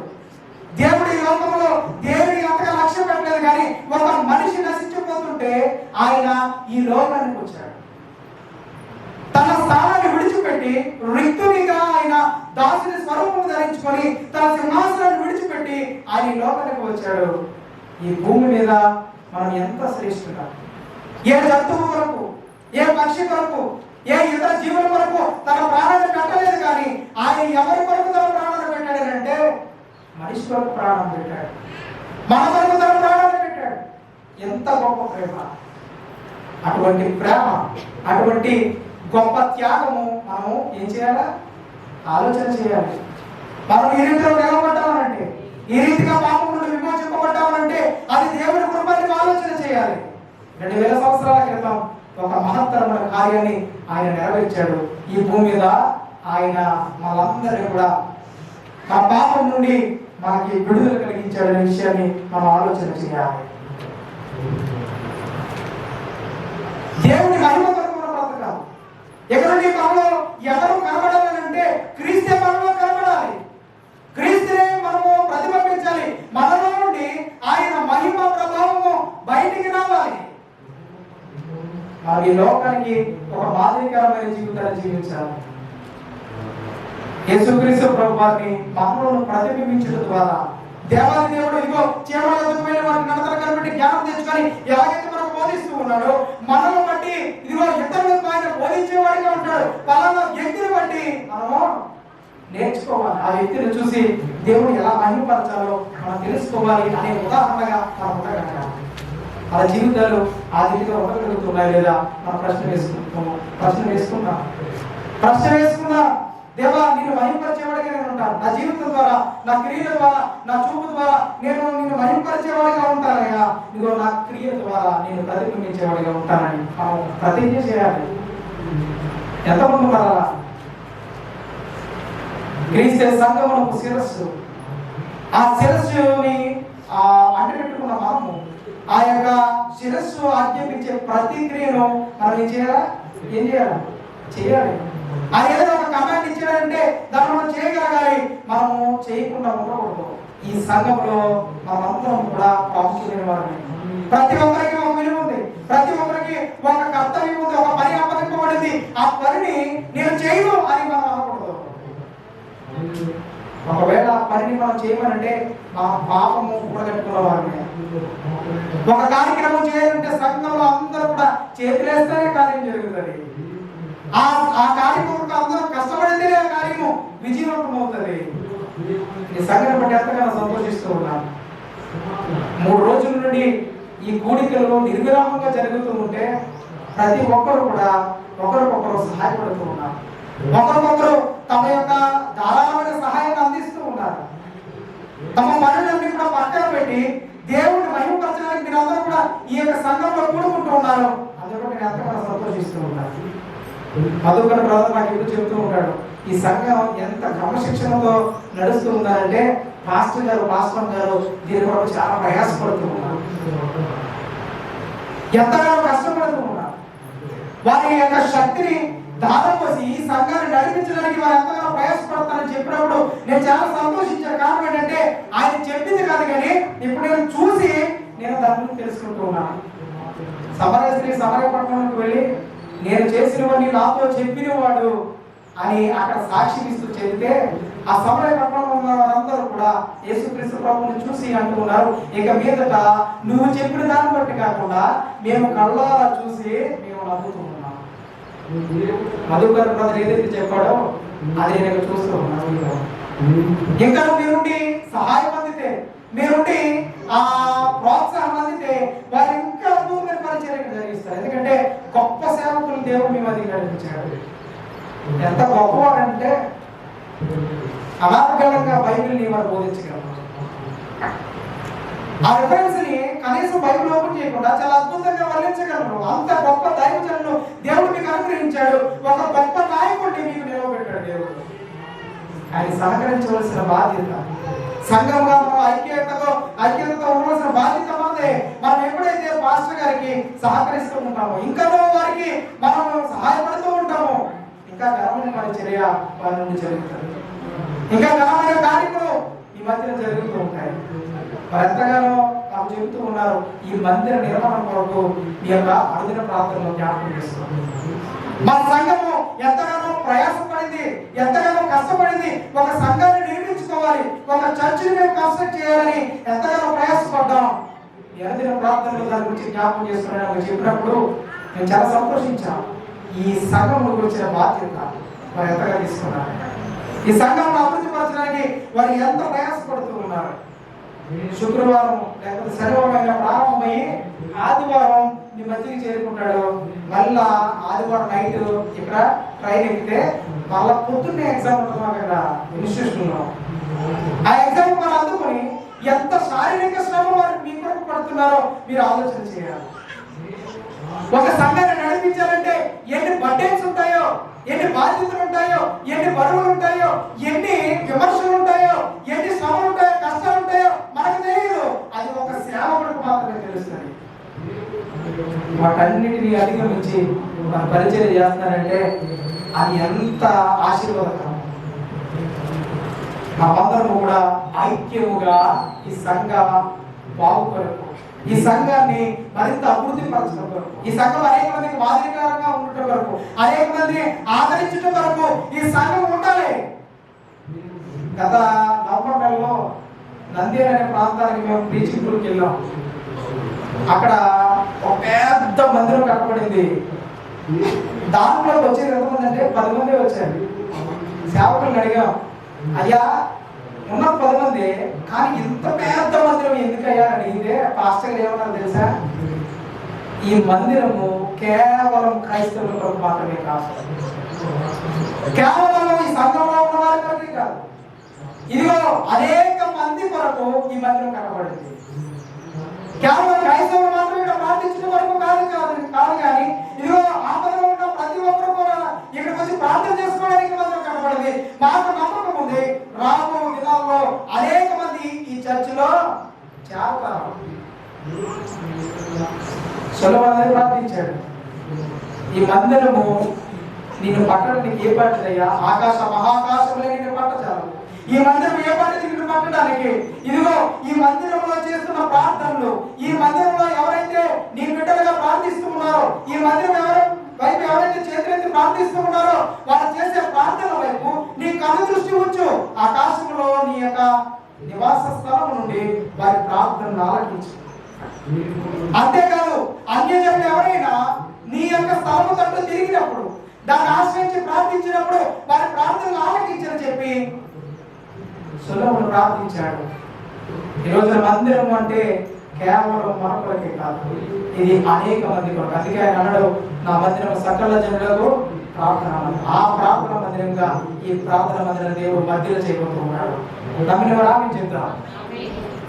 దేవుడి లోకంలో దేవుడి అంతగా లక్ష్య పెట్టలేదు. కానీ ఒక మనిషి నశించిపోతున్నాడు, ఉంటే ఆయన ఈ లోకానికి వచ్చాడు. తన స్థానాన్ని విడిచిపెట్టి రిక్తునిగా ఆయన దాసుని స్వరూపం ధరించుకొని తన సింహాసనాన్ని విడిచిపెట్టి ఆయన ఈ లోకానికి వచ్చాడు. ఈ భూమి మీద మనం ఎంత శ్రేష్ఠుగా, ఏ జంతువు కొరకు, ఏ పక్షి కొరకు, ఏ ఇతర జీవుల కొరకు తన ప్రాణాన్ని పెట్టలేదు. కానీ ఆయన ఎవరి కొరకు తన ప్రాణాన్ని పెట్టాడంటే మనిషి కొరకు ప్రాణం పెట్టాడు, మన కొరకు తన ప్రాణాన్ని పెట్టాడు. ఎంత గొప్ప ప్రేమ! అటువంటి ప్రేమ, అటువంటి గొప్ప త్యాగము మనం ఏం చేయాలా? ఆలోచన చేయాలి. మనం ఈ రీతిలో నిలబడ్డామనంటే, ఈ రీతిగా పాపం నుండి విమోచింపబడ్డామనంటే అది దేవుడి కృపని ఆలోచన చేయాలి. 2000 సంవత్సరాల క్రితం ఒక మహత్తరమైన కార్యాన్ని ఆయన నెరవేర్చాడు. ఈ భూమి మీద ఆయన మనందరినీ కూడా మన పాపం నుండి మనకి విడుదల కలిగించాడనే విషయాన్ని మనం ఆలోచన చేయాలి. దేవుడి మహిమ కొరకు మన బ్రతకాలి. ఎక్కడుండి మనలో ఎవరు కనబడాలంటే క్రీస్తే మనలో కనబడాలి. క్రీస్తునే మనము ప్రతిబింబించాలి. మనలో నుండి ఆయన మహిమ ప్రభావము బయటికి రావాలి. మరి ఈ లోకానికి ఒక మాదిరికరమైన జీవితాన్ని జీవించాలి. యేసుక్రీస్తు ప్రభు వారిని మనలో ప్రతిబింబించడం ద్వారా దేవాది దేవుడు ఇదిగో చీమలమైన వారిని నడతలు కనబట్టి జ్ఞానం తెచ్చుకొని ఎలాగైతే మనకు బోధిస్తూ ఉన్నాడో మనల్ని బట్టి ఇదిగో ఇతరులకు ఆయన బోధించేవాడిగా ఉంటాడు. పలానా వ్యక్తిని బట్టి మనము నేర్చుకోవాలి. ఆ వ్యక్తిని చూసి దేవుడు ఎలా మహిమపరచాలో మనం తెలుసుకోవాలి అనే ఉదాహరణగా మనం ఉండగలగాలి. మన జీవితాలు ఆ రీతిగా ఉండగలుగుతున్నాయి లేదా మనం ప్రశ్న వేసుకున్నా దేవా నిన్ను మహిమపరిచేవాడిగా నేను ఉంటాను. నా జీవితం ద్వారా, నా క్రియల ద్వారా, నా చూపు ద్వారా నేను నిన్ను మహిమపరిచేవాడిగా ఉంటానయ్యా. ఇదిగో నా క్రియల ద్వారా నేను ప్రతిబింబించేవాడిగా ఉంటానని మనం ప్రతిజ్ఞ చేయాలి. ఎంతమంది మరలా క్రీస్తు సంఘమునకు శిరస్సు, ఆ శిరస్సుని అంటిపెట్టుకున్న మనము ఆ యొక్క శిరస్సు ఆజ్ఞాపించే ప్రతి క్రియను మనం ఏం చేయాలి. ఆయన ఏదైనా ఒక కమాండ్ ఇచ్చాడంటే దాన్ని మనం చేయగలగాలి. మనము చేయకుండా ఉండకూడదు. ఈ సంఘంలో మనమందరం కూడా ప్రాముఖ్యమైన వారిని. ప్రతి ఒక్కరికి ఒక విలువ ఉంది, ప్రతి ఒక్కరికి ఒక కర్తవ్యం ఉంది, ఒక పని అప్పగింపబడింది. ఆ పనిని నేను చేయను అని మనం అనకూడదు. ఒకవేళ పనిని మనం చేయమనంటే మా పాపము కూడగట్టుకున్న వారిని. ఒక కార్యక్రమం చేయాలంటే సంఘంలో అందరూ కూడా చేతులేస్తేనే కార్యం జరుగుతుంది. ఆ కార్యక్రమం అందరూ కష్టపడితేనే ఆ కార్యము విజయవంతం అవుతుంది. ఈ సంఘటన బట్టి ఎంతగానో సంతోషిస్తూ ఉన్నాను. 3 రోజుల నుండి ఈ కూడికలు నిర్విరామంగా జరుగుతూ ఉంటే ప్రతి ఒక్కరు కూడా ఒకరికొకరు సహాయపడుతూ ఉన్నారు. ఒకరికొకరు తమ యొక్క ధారాళమైన సహాయాన్ని అందిస్తూ ఉన్నారు. తమ పనులన్నీ కూడా పక్కన పెట్టి దేవుడిని మహిమపరచడానికి మీరందరూ కూడా ఈ యొక్క సంఘంలో కూడుకుంటూ ఉన్నారు. అందులో నేను ఎంతగానో సంతోషిస్తూ ఉన్నాను. మధుకర్ బ్రదర్ నాకు ఎప్పుడు చెబుతూ ఉంటాడు, ఈ సంఘం ఎంత క్రమశిక్షణతో నడుస్తూ ఉన్నారంటే పాస్టర్ గారు దీని కొరకు చాలా ప్రయాసపడుతూ ఉన్నారు, ఎంతగానో కష్టపడుతూ ఉన్నారు. వారి యొక్క శక్తిని దాదాపోసి ఈ సంఘాన్ని నడిపించడానికి వారు ఎంతగానో ప్రయాసపడతారని చెప్పినప్పుడు నేను చాలా సంతోషించాను. కారణం ఏంటంటే ఆయన చెప్పింది కాదు, కానీ ఇప్పుడు నేను చూసి నేను దాని గురించి తెలుసుకుంటూ ఉన్నాను. సమరపట్నంలోకి వెళ్ళి నేను చేసినవన్నీ నాతో చెప్పిన వాడు అని అక్కడ సాక్షి ఇస్తూ చెబితే ఆ సమరపట్నంలో ఉన్న వారందరూ కూడా యేసుక్రీస్తు ప్రభువుని చూసి అంటూ ఉన్నారు, ఇక మీదట నువ్వు చెప్పిన దాన్ని బట్టి కాకుండా మేము కళ్ళారా చూసి మేము నమ్ముతూ ఉన్నాం. మధుకర్ బ్రదర్ ఏదైతే చెప్పాడో అది నేను చూస్తూ ఉన్నాను. ఇంకా మీరుండి సహాయం అందితే, మీరుండి ఆ ప్రోత్సాహం అందితే వారు ఇంకా అద్భుతమైన పరిచర్య జరిగిస్తారు. ఎందుకంటే గొప్ప సేవకులు దేవుడు మీ మధ్య నడిపించాడు. ఎంత గొప్పవాడంటే అనాథకాలంగా బైబిల్ని వారు బోధించగలరు. ఆ రిఫరెన్స్ ని కనీసం బైబిల్ ఓపెన్ చేయకుండా చాలా అద్భుతంగా వర్ణించగలరు. అంత గొప్ప దైవజనులు దేవుడు మీకు అనుగ్రహించాడు. ఒక గొప్ప నాయకుడిని మీకు నిలవబెట్టాడు దేవుడు. ఆయన సహకరించవలసిన బాధ్యత, సంఘంగా ఐక్యతతో ఉండవలసిన బాధ్యత మనదే. మనం ఎప్పుడైతే పాస్టర్ గారికి సహకరిస్తూ ఉంటామో, ఇంకా వారికి మనం సహాయపడుతూ ఉంటామో, ఇంకా ఘనమైన పరిచర్య వారి నుండి జరుగుతుంది. ఇంకా ఘనమైన కార్యక్రమాలు ఈ మధ్యన జరుగుతూ ఉంటాయి. మరి ఎంతగానో మాకు చెబుతూ ఉన్నారు, ఈ మందిర నిర్మాణం కొరకు మీ యొక్క అనుదిన ప్రార్థనలో జ్ఞాపకం చేస్తున్నారు. మన సంఘము ఎంతగానో ప్రయాసపడింది, ఎంతగానో కష్టపడింది. ఒక సంఘాన్ని నిర్మించుకోవాలి, ఒక చర్చిని మేము కన్స్ట్రక్ట్ చేయాలని ఎంతగానో ప్రయాసపడ్డాం. అనుదిన ప్రార్థనలో దాని గురించి జ్ఞాపకం చేస్తున్నాను చెప్పినప్పుడు నేను చాలా సంతోషించాను. ఈ సంఘంలో వచ్చిన బాధ్యత వారు ఎంతగా తీసుకున్నారు, ఈ సంఘంలో అభివృద్ధి పరచడానికి వారు ఎంత ప్రయాసపడుతూ ఉన్నారు. శుక్రవారం లేకపోతే శనివారం ప్రారంభమయ్యి ఆదివారం మీ మధ్యకి చేరుకుంటాడు. మళ్ళా ఆదివారం నైట్ ఇక్కడ ట్రైన్ ఎక్కితే మళ్ళా పొద్దున్నే ఎగ్జామ్ ఉంటుంది మాకు ఇక్కడ ఇన్స్టిట్యూషన్ లో. ఆ ఎగ్జామ్ మనం అందుకొని ఎంత శారీరక శ్రమ వారు మీ కొరకు పడుతున్నారో మీరు ఆలోచన చేయాలి. ఒక సంఘాన్ని నడిపించాలంటే ఎన్ని బడ్డెన్స్ ఉంటాయో, ఎన్ని బాధ్యతలు ఉంటాయో, ఎన్ని బరువులు ఉంటాయో, ఎన్ని విమర్శలు ఉంటాయో, ఎన్ని శ్రమలు ఉంటాయో, కష్టాలు ఉంటాయో మనకు తెలియదు. అది ఒక సేవకుడికి మాత్రమే తెలుస్తుంది. వాటన్నిటిని అధిగమించి మన పరిచయం చేస్తారంటే అది ఎంత ఆశీర్వాదకరం. మనమందరము కూడా ఐక్యముగా ఈ సంఘ బాగు కొరకు, ఈ సంఘాన్ని మరింత అభివృద్ధి పరచడం కొరకు, ఈ సంఘం అనేక మందికి మాదిరికరంగా ఉండటం వరకు, అనేక మందిని ఆదరించడం వరకు ఈ సంఘం ఉండాలి. గత నవంబర్ నెలలో నంద్యాల అనే ప్రాంతానికి మేము ప్రీచింగ్ టూర్కి వెళ్ళాం. అక్కడ ఒక పెద్ద మందిరం కట్టబడింది. దాంట్లో వచ్చేది ఎంతమంది అంటే 10 మంది వచ్చారు. సేవకులను అడిగాం, అయ్యా ఉన్న 10 మంది కానీ ఇంత పెద్ద మందిరం ఎందుకయ్యా అని అడిగితే పాస్టర్ ఏమన్నారు తెలుసా, ఈ మందిరము కేవలం క్రైస్తవుల కొరకు మాత్రమే కాదు, కేవలం ఈ సంఘంలో ఉన్న వారి కొరకే కాదు, ఇదిగో అనేక మంది కొరకు ఈ మందిరం కట్టబడింది. కేవలం క్రైస్తవులు మాత్రమే ఇక్కడ ప్రార్థించడం వరకు కాదు కానీ ఇదిగో ఆపదలో ఉన్న ప్రతి ఒక్కరు కూడా ఇక్కడికి వచ్చి ప్రార్థన చేసుకోవడానికి మందిరం కట్టబడింది. మాకు నమ్మకం ఉంది, రాబో దినాల్లో అనేక మంది ఈ చర్చిలో చేరతారు. సులభంగా ప్రార్థించాడు, ఈ మందిరము నిన్ను పట్టడానికి ఏ పట్టదయ్యా, ఆకాశ మహాకాశంలో నిన్ను పట్టచాలు. ఈ మందిరం ఏ పట్టి నిన్ను పట్టడానికి, ఇదిగో ఈ మందిరంలో చేస్తున్న ప్రార్థనలు, ఈ మందిరంలో ఎవరైతే నీ బిడ్డలుగా ప్రార్థిస్తూ ఉన్నారో, ఈ మందిరం వైపు ఎవరైతే చేతులెత్తి ప్రార్థిస్తూ ఉన్నారో వాళ్ళు చేసే ప్రార్థన వైపు నీ కన్ను దృష్టి ఉంచు. ఆకాశంలో నీ యొక్క నివాస స్థలం నుండి వారి ప్రార్థనలు ఆలకించు. అంతేకాదు అన్యజనులు ఎవరైనా నీ యొక్క స్థలము తట్టు తిరిగినప్పుడు, దాన్ని ఆశ్రయించి ప్రార్థించినప్పుడు వారి ప్రార్థనలు ఆలకించని చెప్పి సులభుడు ప్రార్థించాడు. ఈరోజు మందిరం అంటే కేవలం మన కొరకే కాదు, ఇది అనేక మంది కొరకు. అందుకే ఆయన అన్నాడు, నా మందిరం సకల జనులకు ప్రార్థన. ఆ ప్రార్థన మందిరంగా ఈ ప్రార్థన మందిరం దేవుడు మధ్యలో చేయబోతున్నాడు. నమ్మిన వారు చెప్తాం.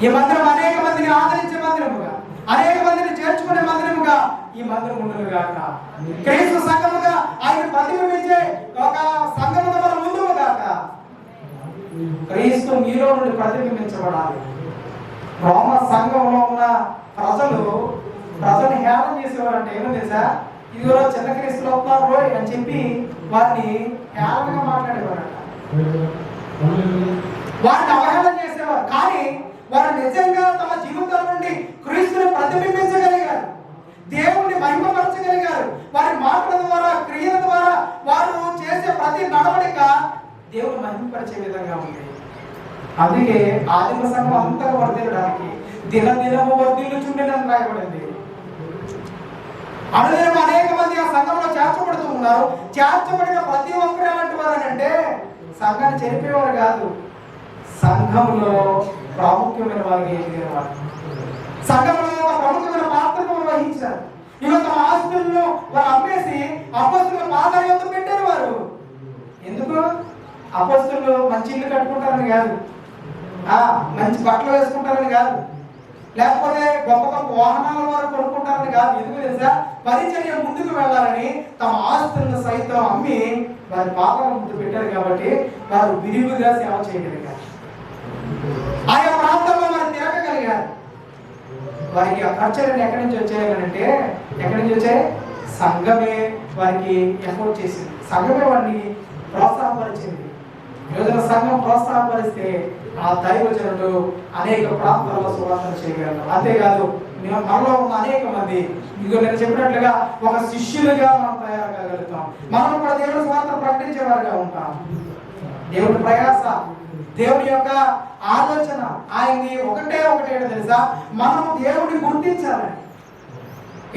ఈ మందిరం అనేక మందిని ఆదరించే మందిరముగా, అనేక మందిని చేర్చుకునే మందిరముగా ఈ మందిరం ఉండదు గాక. క్రీస్తు సంఘముగా ఆయన ప్రతిబింబించే ఒక సంఘముగా మనం ముందుము గాక. క్రీస్తు మీలో నుండి ప్రతిబింబించబడాలి. రోమ సంఘంలో ఉన్న ప్రజలు హేళన చేసేవారు. అంటే ఏమో తెలుసా, ఇదిగో చిన్న క్రీస్తులు అవుతున్నారు రోయ్ అని చెప్పి వారిని హేళనగా మాట్లాడేవారట, వారిని అవహేళన చేసేవారు. కానీ వారు నిజంగా తమ జీవితం నుండి క్రీస్తుని ప్రతిబింబించగలిగారు, దేవుణ్ణి మహిమపరచగలిగారు. వారి మాటల ద్వారా, క్రియల ద్వారా వారు చేసే ప్రతి నడవడిక దేవుడు మహిమపరిచే విధంగా ఉంది. అందుకే ఆదిమ సంఘం అంతగా వర్ధిల్లడానికి దినదినము వర్ధిల్లుచుండెనని రాయబడింది. అనుదినం అనేక మంది ఆ సంఘంలో చేర్చబడుతూ ఉన్నారు. చేర్చబడిన ప్రతి ఒక్కరు ఎలాంటి వారు అంటే సంఘాన్ని చెరిపేవారు కాదు, సంఘంలో ప్రాముఖ్యమైన వారు ఎదిగేవారు, సంఘంలో ప్రముఖమైన పాత్రను వహించారు. ఇక తమ ఆస్తులను వారు అమ్మేసి అపోస్తుల పాదాల యొద్ద పెట్టారు. వారు ఎందుకు? అపోస్తులు మంచి ఇల్లు కట్టుకుంటారని కాదు, మంచి బట్టలు వేసుకుంటారని కాదు, లేకపోతే గొప్ప గొప్ప వాహనాల వారు కొనుక్కుంటారని కాదు. ఎందుకు తెలుసా? పరిచర్య ముందుకు వెళ్ళాలని తమ ఆస్తులను సైతం అమ్మి వారి పాదాల ముందు పెట్టారు. కాబట్టి వారు విరివిగా సేవ చేయగలిగారు, ఆయా ప్రాంతంలో వారు తిరగగలిగారు. వారికి ఆ ఖర్చులను ఎక్కడి నుంచి వచ్చాయనంటే, ఎక్కడి నుంచి వచ్చాయి? సంఘమే వారికి ఎఫోర్డ్ చేసింది, సంఘమే వారిని ప్రోత్సాహపరిచింది. ఈరోజు సంఘం ప్రోత్సాహపరిస్తే ఆ దైవజనుడు అనేక ప్రాంతాల్లో సువార్త చేయగలరు. అంతేకాదు మనలో ఉన్న అనేక మంది ఇదిగో నేను చెప్పినట్లుగా ఒక శిష్యులుగా మనం తయారు కాగలుగుతాం. మనం కూడా దేవుడి సువార్త ప్రకటించేవారుగా ఉంటాం. దేవుడి ప్రయాస, దేవుడి యొక్క ఆలోచన ఆయన్ని ఒకటే తెలుసా, మనం దేవుడిని గుర్తించాలి.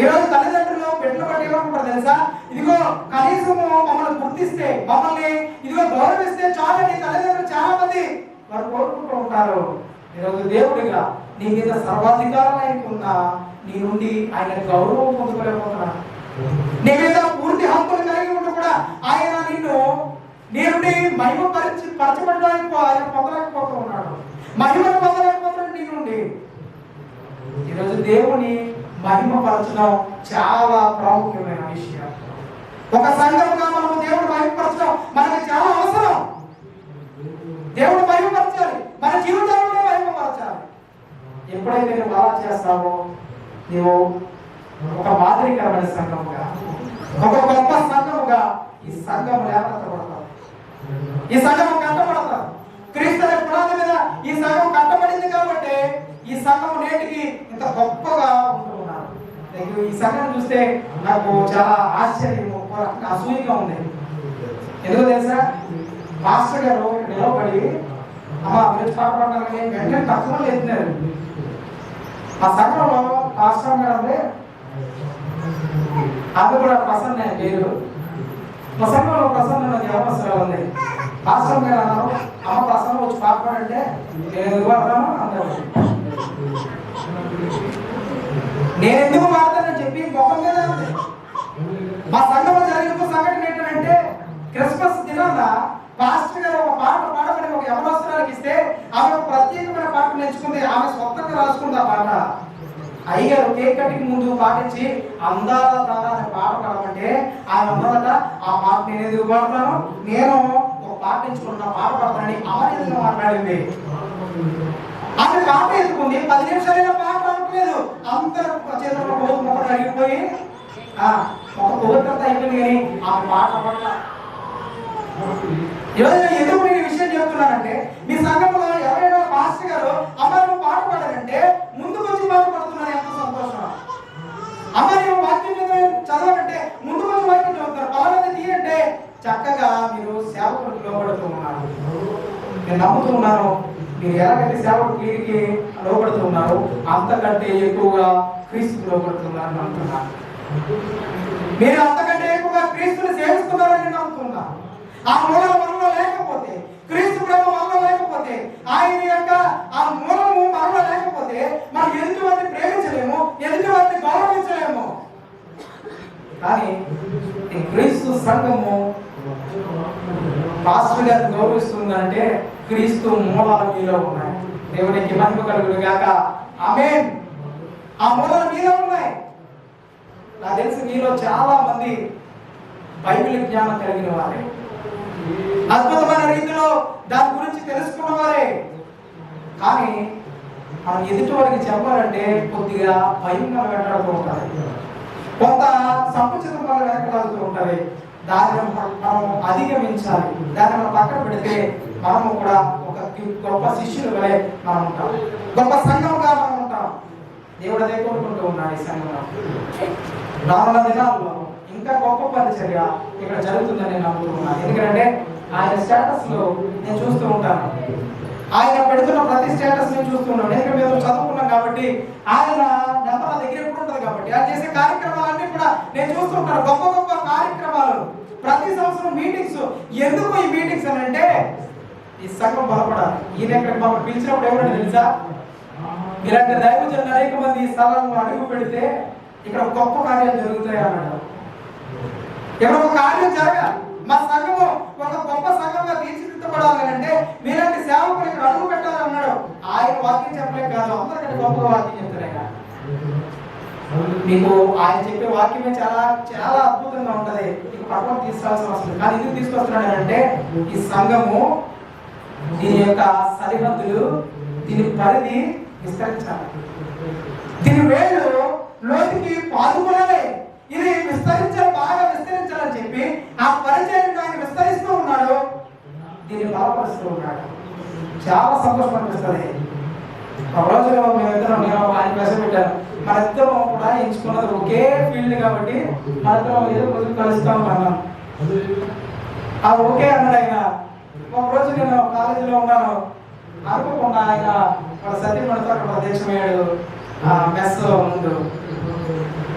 ఈరోజు తల్లిదండ్రులు బిడ్డలు బట్టి ఏమనుకుంటారు తెలుసా, ఇదిగో కనీసము మమ్మల్ని గుర్తిస్తే, మమ్మల్ని ఇదిగో గౌరవిస్తే చాలని తల్లిదండ్రులు చాలా మంది వారు కోరుకుంటూ ఉంటారు. ఈరోజు దేవుడిగా నీ మీద సర్వాధికారం ఆయనకున్నా నీ నుండి ఆయన గౌరవం పొందుకోలేకపోతున్నాడు. నీ మీద పూర్తి హక్కులు కలిగి ఉంటూ కూడా ఆయన నిన్ను నీ నుండి మహిమ పరచబడడానికి ఆయన పొందలేకపోతూ ఉన్నాడు. మహిమను పొందలేకపోతున్నాడు నీ నుండి. ఈరోజు దేవుని మహిమ పరచడం చాలా ప్రాముఖ్యమైన విషయం. ఒక సంఘంగా మనము దేవుడు మహిమపరచడం మనకి చాలా అవసరం. దేవుడు మహిమపరచాలి, మన జీవితంలో మహిమపరచాలి. ఎప్పుడైతే నువ్వు అలా చేస్తావో నువ్వు ఒక మాదిరికరమైన సంఘముగా, ఒక గొప్ప సంఘముగా ఈ సంఘం లేవనెత్తబడతావు. ఈ సంఘం కట్టబడతావు. క్రీస్తు పునాది మీద ఈ సంఘం కట్టబడింది కాబట్టి ఈ సంఘం నేటికి ఇంత గొప్పగా ఉంటున్నారు. ఈ సంఘం చూస్తే నాకు చాలా ఆశ్చర్యం, అసూయగా ఉంది. ఎందుకో తెలుసా, మాస్టర్ గారు నిలబడి మీరు పాటపడాలని వెంటనే తక్కువ ఎత్తినారు. ఆ సంఘంలో మాస్టర్ గారు అంటే అది కూడా ప్రసన్న పేరు. మా సంఘంలో ప్రసన్న నాకు అవసరం ఉంది. మాస్టర్ గారు అన్నారు, అమ్మ ప్రసన్న వచ్చి పాటపాడంటే నేను ఎందుకు పాడతాను అన్నారు. నేను ఎందుకు పాడతానని చెప్పి మొహం మీద ఉంది. మా సంఘంలో జరిగిన సంఘటన ఏంటంటే, క్రిస్మస్ దినాన పాస్టర్ గారు ఒక పాట పాడమని ఒక యవనస్తురానికి ఇస్తే ఆమె ప్రత్యేకమైన పాట నేర్చుకుంది. ఆమె స్వతంగా రాసుకుంది ఆ పాట. అయ్యగారు కేక్ కటింగ్ ముందు పాటించి అందాల తారా అనే పాట పాడమంటే ఆమె అందరట ఆ పాట నేను ఎందుకు పాడతాను, నేను ఒక పాట ఎంచుకున్న పాట పాడతానని అమర్యాదగా మాట్లాడింది. ఆమె పాట ఎత్తుకుంది. 10 నిమిషాలైనా పాట పాడట్లేదు. అందరూ చేతుల్లో మొక్కలు అడిగిపోయి ఒక పవిత్రత అయిపోయింది. కానీ ఆమె పాట పట్ల ఈరోజు నేను ఎందుకు ఈ విషయం చెప్తున్నానంటే, మీ సంఘంలో ఎవరైనా మాస్టర్ గారు అమ్మ నువ్వు పాట పాడారంటే ముందుకు వచ్చి పాట పాడుతున్నారు, ఎంత సంతోషం. అమ్మ నువ్వు వాక్యం చదవాలంటే ముందుకు వచ్చి వాక్యం చదువుతారు. పలానా తీయంటే చక్కగా మీరు సేవకులకు లోబడుతూ ఉన్నారు. నేను నమ్ముతూ ఉన్నాను, మీరు ఎలాగైతే సేవకుడికి లోబడుతూ ఉన్నారు అంతకంటే ఎక్కువగా క్రీస్తుకు లోబడుతున్నారు నమ్ముతున్నాను. మీరు అంతకంటే ఎక్కువగా క్రీస్తుని సేవిస్తున్నారని నమ్ముతున్నారు. ఆ మూలం మనలో లేకపోతే, క్రీస్తు ప్రేమ మనలో లేకపోతే, ఆయన యొక్క ఆ మూలము మనలో లేకపోతే మనం ఎదుటి వారిని ప్రేమించలేము, ఎదుటి వారిని గౌరవించలేము. కానీ ఈ క్రీస్తు సంఘము పాస్టర్ గారిని గౌరవిస్తుందంటే క్రీస్తు మూలాలు మీలో ఉన్నాయి. దేవునికి మహిమ కలుగును గాక. ఆమేన్. ఆ మూలాలు మీలో ఉన్నాయి. నాకు తెలిసి మీలో చాలా మంది బైబిల్ జ్ఞానం కలిగిన వారే, అద్భుతమైన రీతిలో దాని గురించి తెలుసుకున్న వారే. కానీ మనం ఎదుటి వారికి చెప్పాలంటే కొద్దిగా భయంగా వెంటాడుతూ ఉంటారు, కొంత సంకుచితం వల్ల వెనకలాడుతూ ఉంటారు. దాన్ని మనం అధిగమించాలి. దాన్ని మనం పక్కన పెడితే మనము కూడా ఒక గొప్ప శిష్యులు వలె మనం ఉంటాం, గొప్ప సంఘంగా మనం ఉంటాం. దేవుడు అదే కోరుకుంటూ ఉన్నాడు. ఈ సంఘంలో రానున్న దినాల్లో ఇంకా గొప్ప పరిచర్య ఇక్కడ జరుగుతుందని నేను నమ్ముతున్నాను. ఎందుకంటే ఆయన స్టేటస్ లో నేను చూస్తూ ఉంటాను, ఆయన పెడుతున్న ప్రతి స్టేటస్ నేను చూస్తూ ఉన్నాను. ఎందుకంటే మేము చదువుకున్నాం కాబట్టి ఆయన నెంబర్ నా దగ్గర ఎప్పుడు ఉంటుంది కాబట్టి ఆయన చేసే కార్యక్రమాలన్నీ కూడా నేను చూస్తూ ఉంటాను. గొప్ప గొప్ప కార్యక్రమాలు, ప్రతి సంవత్సరం మీటింగ్స్. ఎందుకు ఈ మీటింగ్స్ అని అంటే ఈ సంఘం బలపడాలి. ఈయన ఇక్కడ మమ్మల్ని పిలిచినప్పుడు ఎవరంటే తెలుసా, ఇలాంటి దైవజనులు అనేక మంది ఈ స్థలంలో అడుగు పెడితే ఇక్కడ గొప్ప కార్యాలు జరుగుతాయి అన్నాడు. ఇక్కడ ఒక కార్యం జరగాలి, మా సంఘము ఒక గొప్ప సంఘంగా తీర్చిదిద్దబడాలి అంటే మీలాంటి సేవకులు ఇక్కడ అడుగు పెట్టాలని అన్నాడు. ఆయన వాక్యం చెప్పలేక కాదు, అందరికంటే గొప్పగా వాక్యం చెప్తారు. మీకు ఆయన చెప్పే వాక్యమే చాలా చాలా అద్భుతంగా ఉంటది. మీకు పక్కన తీసుకోవాల్సిన అవసరం. కానీ ఎందుకు తీసుకొస్తున్నాడు అంటే ఈ సంఘము దీని యొక్క సరిహద్దులు, దీని పరిధి విస్తరించాలి. దీని వేళ్ళు లోతుకి పాల్గొనాలి. ఇది విస్తరించాలి, బాగా విస్తరించాలని చెప్పి ఆ పరిచయం ఆయన విస్తరిస్తూ ఉన్నాడు. దీన్ని బలపరుస్తున్నాడు. మహిమపరుస్తూ ఉన్నాడు. చాలా సంతోషం అనిపిస్తుంది. ఒక రోజు మేమిద్దరం, నేను ఆయన మెసేజ్ పెట్టాను, మన ఇద్దరం కూడా ఎంచుకున్నది ఒకే ఫీల్డ్ కాబట్టి మన ఇద్దరం ఏదో రోజు కలుస్తాం అన్నాం. అది ఓకే అన్నాడు ఆయన. ఒక రోజు నేను కాలేజీలో ఉన్నాను, అనుకోకుండా ఆయన వాళ్ళ సత్యమణితో అక్కడ ప్రత్యక్షమయ్యాడు మెస్ ముందు.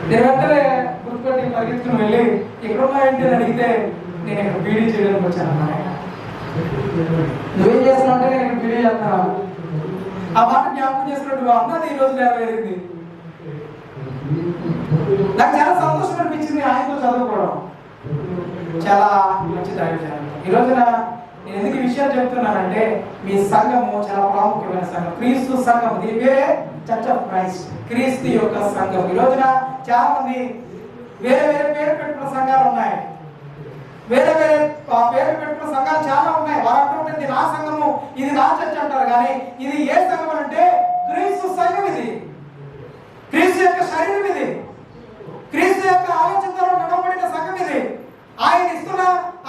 నేను వెంటనే గుర్తుపెట్టి పరిగెత్తుకుని వెళ్ళి ఎక్కడున్నాయంటే అని అడిగితే నేను ఇక్కడ బీడీ చేయడానికి వచ్చాను అన్నాడు. నువ్వేం చేస్తున్నావు అంటే నేను ఇక్కడ బీడీ చేస్తున్నాను. ఆ మాట జ్ఞాపకం చేసుకున్నట్టు అన్నది ఈ రోజు నెరవేరింది. నాకు చాలా సంతోషం అనిపించింది ఆయనతో చదువుకోవడం. చాలా మంచిది ఆలోచన. ఈ రోజున నేను ఎందుకు ఈ విషయాలు చెప్తున్నానంటే మీ సంఘము చాలా ప్రాముఖ్యమైన సంఘం, క్రీస్తు సంఘం. దీని పేరే చర్చ్ ఆఫ్ క్రైస్ట్, క్రీస్తు యొక్క సంఘం. ఈ రోజున చాలా మంది వేరే వేరే పేరు పెట్టుకున్న సంఘాలు ఉన్నాయి, వేరే వేరే పేరు పెట్టుకున్న సంఘాలు చాలా ఉన్నాయి. వారు అంటుంటే ఇది నా సంఘము, ఇది నా చర్చ్ అంటారు. కానీ ఇది ఏ సంఘం అంటే క్రీస్తు సంఘం. ఇది క్రీస్తు యొక్క శరీరం, ఇది క్రీస్తు యొక్క ఆలోచనతో నడవబడిన సంఘం. ఇది ఆయన ఇస్తున్న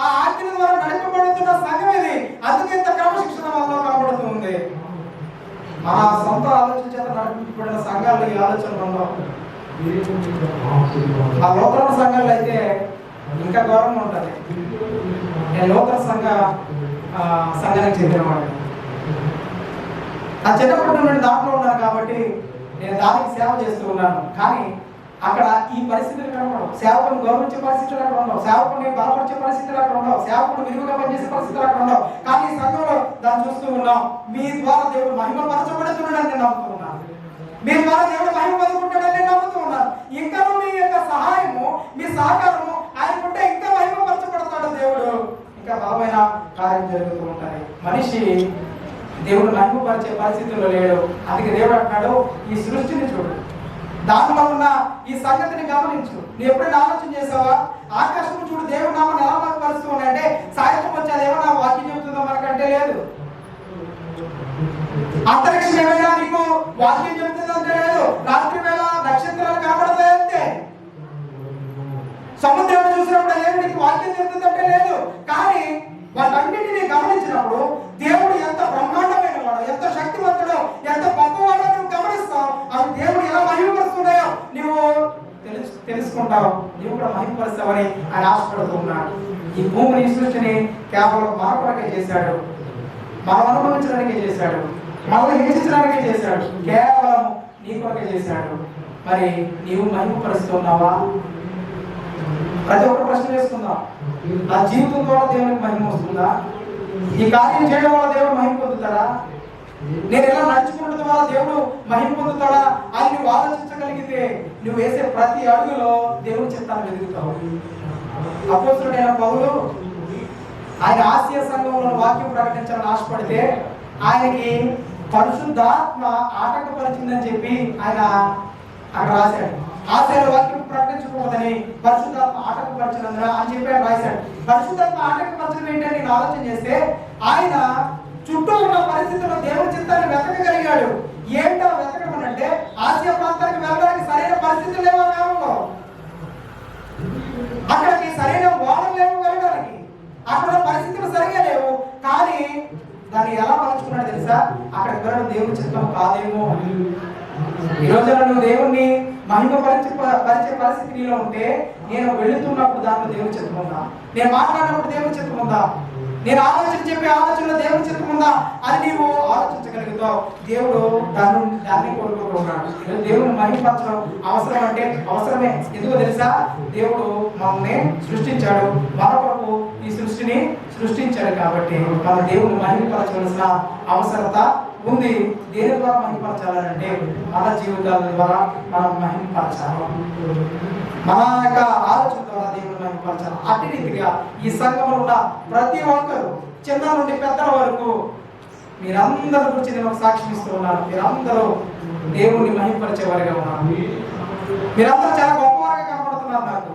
ఆ ఆజ్ఞల ద్వారా నడిపబడుతున్న సంఘం. ఇది అందుకే ఇంత క్రమశిక్షణ వల్ల కనబడుతుంది. మన సొంత ఆలోచన చేత నడిపించబడిన సంఘాలు ఈ ఆలోచనలు ఉండవు. ఆ లోకల సంఘాలు అయితే ఇంకా గౌరవంగా ఉంటుంది. నేను లోకల సంఘానికి చెందినవాడిని. నా చిన్నప్పటి నుండి దాంట్లో ఉన్నాను కాబట్టి నేను దానికి సేవ చేస్తూ ఉన్నాను. కానీ అక్కడ ఈ పరిస్థితులు కనపడవు. సేవకుని గౌరవించే పరిస్థితులు అక్కడ ఉండవు, సేవకుని బలపరిచే పరిస్థితులు అక్కడ ఉండవు, సేవకుడు విరివిగా పనిచేసే పరిస్థితులు అక్కడ ఉండవు. కానీ ఈ సంఘంలో దాన్ని చూస్తూ ఉన్నాం. మీ ద్వారా దేవుడు మహిమపరచబడుతున్నాడని నేను నమ్ముతూ ఉన్నాను. మీ ద్వారా దేవుడు మహిమ పొందుకుంటాడని నేను నమ్ముతూ ఉన్నాను. ఇంకా మీ యొక్క సహాయము, మీ సహకారము ఆయనకుంటే ఇంకా మహిమపరచబడతాడు దేవుడు. ఇంకా బలమైన కార్యం జరుగుతూ ఉంటాయి. మనిషి దేవుడు మహిమపరిచే పరిస్థితుల్లో లేడు. అందుకే దేవుడు అంటున్నాడు, ఈ సృష్టిని చూడు, దానిలో ఉన్న ఈ సంగతిని గమనించు. నువ్వు ఎప్పుడైనా ఆలోచన చేసావా? ఆకాశం చూడు, దేవుడు నామని ఎలా మహిమపరుస్తూ ఉన్నాయంటే సాయంత్రం వచ్చి అది ఏమైనా వాక్యం చెబుతుందో మనకంటే లేదు. అంతరిక్షం ఏమైనా నీకు వాక్యం చెబుతుందంటే లేదు. రాత్రి వేళ నక్షత్రాలు కనబడతాయంతే. సముద్రాన్ని చూసినప్పుడు ఏమి నీకు వాక్యం చెబుతుందంటే లేదు. కానీ వాటన్నిటిని గమనించినప్పుడు దేవుడు ఎంత బ్రహ్మాండమైన వాడు, ఎంత శక్తివంతుడో, ఎంత గొప్పవాడో నువ్వు గమనిస్తావు. అవి దేవుడు ఎలా మహిమపరుస్తున్నాయో నువ్వు తెలుసుకుంటావు. నువ్వు కూడా మహిమపరుస్తావని ఆయన ఆశపడుతూ ఉన్నాడు. ఈ భూమిని, సృష్టిని కేవలం మన కొరకే చేశాడు, మనం అనుభవించడానికే చేశాడు, మనల్ని హింసించడానికే చేశాడు, కేవలం నీ కొరకే చేశాడు. మరి నీవు మహిమపరుస్తున్నావా? ప్రతి ఒక్క ప్రశ్న చేసుకుందాం. నా జీవితం ద్వారా దేవునికి మహిమ వస్తుందా? ఈ కార్యం చేయడం వల్ల దేవుడు మహిమ పొందుతాడా? నేను ఎలా నడుచుకుంటూ ద్వారా దేవుడు మహిమ పొందుతాడా అని నువ్వు ఆలోచించగలిగితే నువ్వు వేసే ప్రతి అడుగులో దేవుని చిత్తాన్ని వెతుకుతావు. అపోస్తలుడైన పౌలు ఆయన ఆసియా సంఘంలో వాక్యం ప్రకటించాలని ఆశపడితే ఆయనకి పరిశుద్ధాత్మ ఆటంకపరిచిందని చెప్పి ఆయన అక్కడ రాశాడు. ఆసియాలో వాక్యం ప్రకటించకూడదని పరిశుద్ధాత్మ ఆటంకపరిచినందున అని చెప్పి ఆయన రాశాడు. పరిశుద్ధాత్మ ఆటంకపరచడం ఏంటని నేను ఆలోచన చేస్తే ఆయన చుట్టూ ఉన్న పరిస్థితుల్లో దేవుని చిత్తాన్ని వెతకగలిగాడు. ఏంటో వెతకడం అంటే ఆసియా ప్రాంతానికి వెళ్ళడానికి సరైన పరిస్థితులు లేవు. కాలంలో అక్కడికి సరైన వాహనం లేవు వెళ్ళడానికి, అక్కడ పరిస్థితులు సరిగా లేవు. కానీ దాన్ని ఎలా మలుచుకున్నాడు తెలుసా? అక్కడికి వెళ్ళడం దేవుని చిత్తం కాదేమో. ఈ రోజున నువ్వు దేవుణ్ణి మహిమపరిచే పరిస్థితి నీలో ఉంటే, నేను వెళుతున్నప్పుడు దాంట్లో దేవుని చిత్తం ఉందా? నేను మాట్లాడినప్పుడు దేవుని చిత్తం ఉందా? నేను ఆలోచన చెప్పే ఆలోచనలో దేవుని చిత్తం ఉందా అని నీవు ఆలోచించగలుగుతావు. దేవుడు దాన్ని కోరుకుంటున్నాడు. దేవుని మహిమపరచడం అవసరం అంటే అవసరమే. ఎందుకో తెలుసా? దేవుడు మమ్మల్ని సృష్టించాడు, మన కొరకు ఈ సృష్టిని సృష్టించాడు. కాబట్టి మన దేవుని మహిమపరచవలసిన అవసరత ఉంది. దేని ద్వారా మహిమపరచాలంటే మన జీవితాల ద్వారా మనం మహిమపరచాలి, మన యొక్క ఆలోచన ద్వారా దేవుని మహిమపరచాలి. అట్టి రీతిగా ఈ సంఘంలో ఉన్న ప్రతి ఒక్కరు చిన్న నుండి పెద్దల వరకు మీరందరి గురించి నేను ఒక సాక్ష్యం ఇస్తూ ఉన్నాను. మీరందరూ దేవుణ్ణి మహిమపరిచే వారిగా ఉన్నారు. మీరందరూ చాలా గొప్పవారిగా కనబడుతున్నారు నాకు.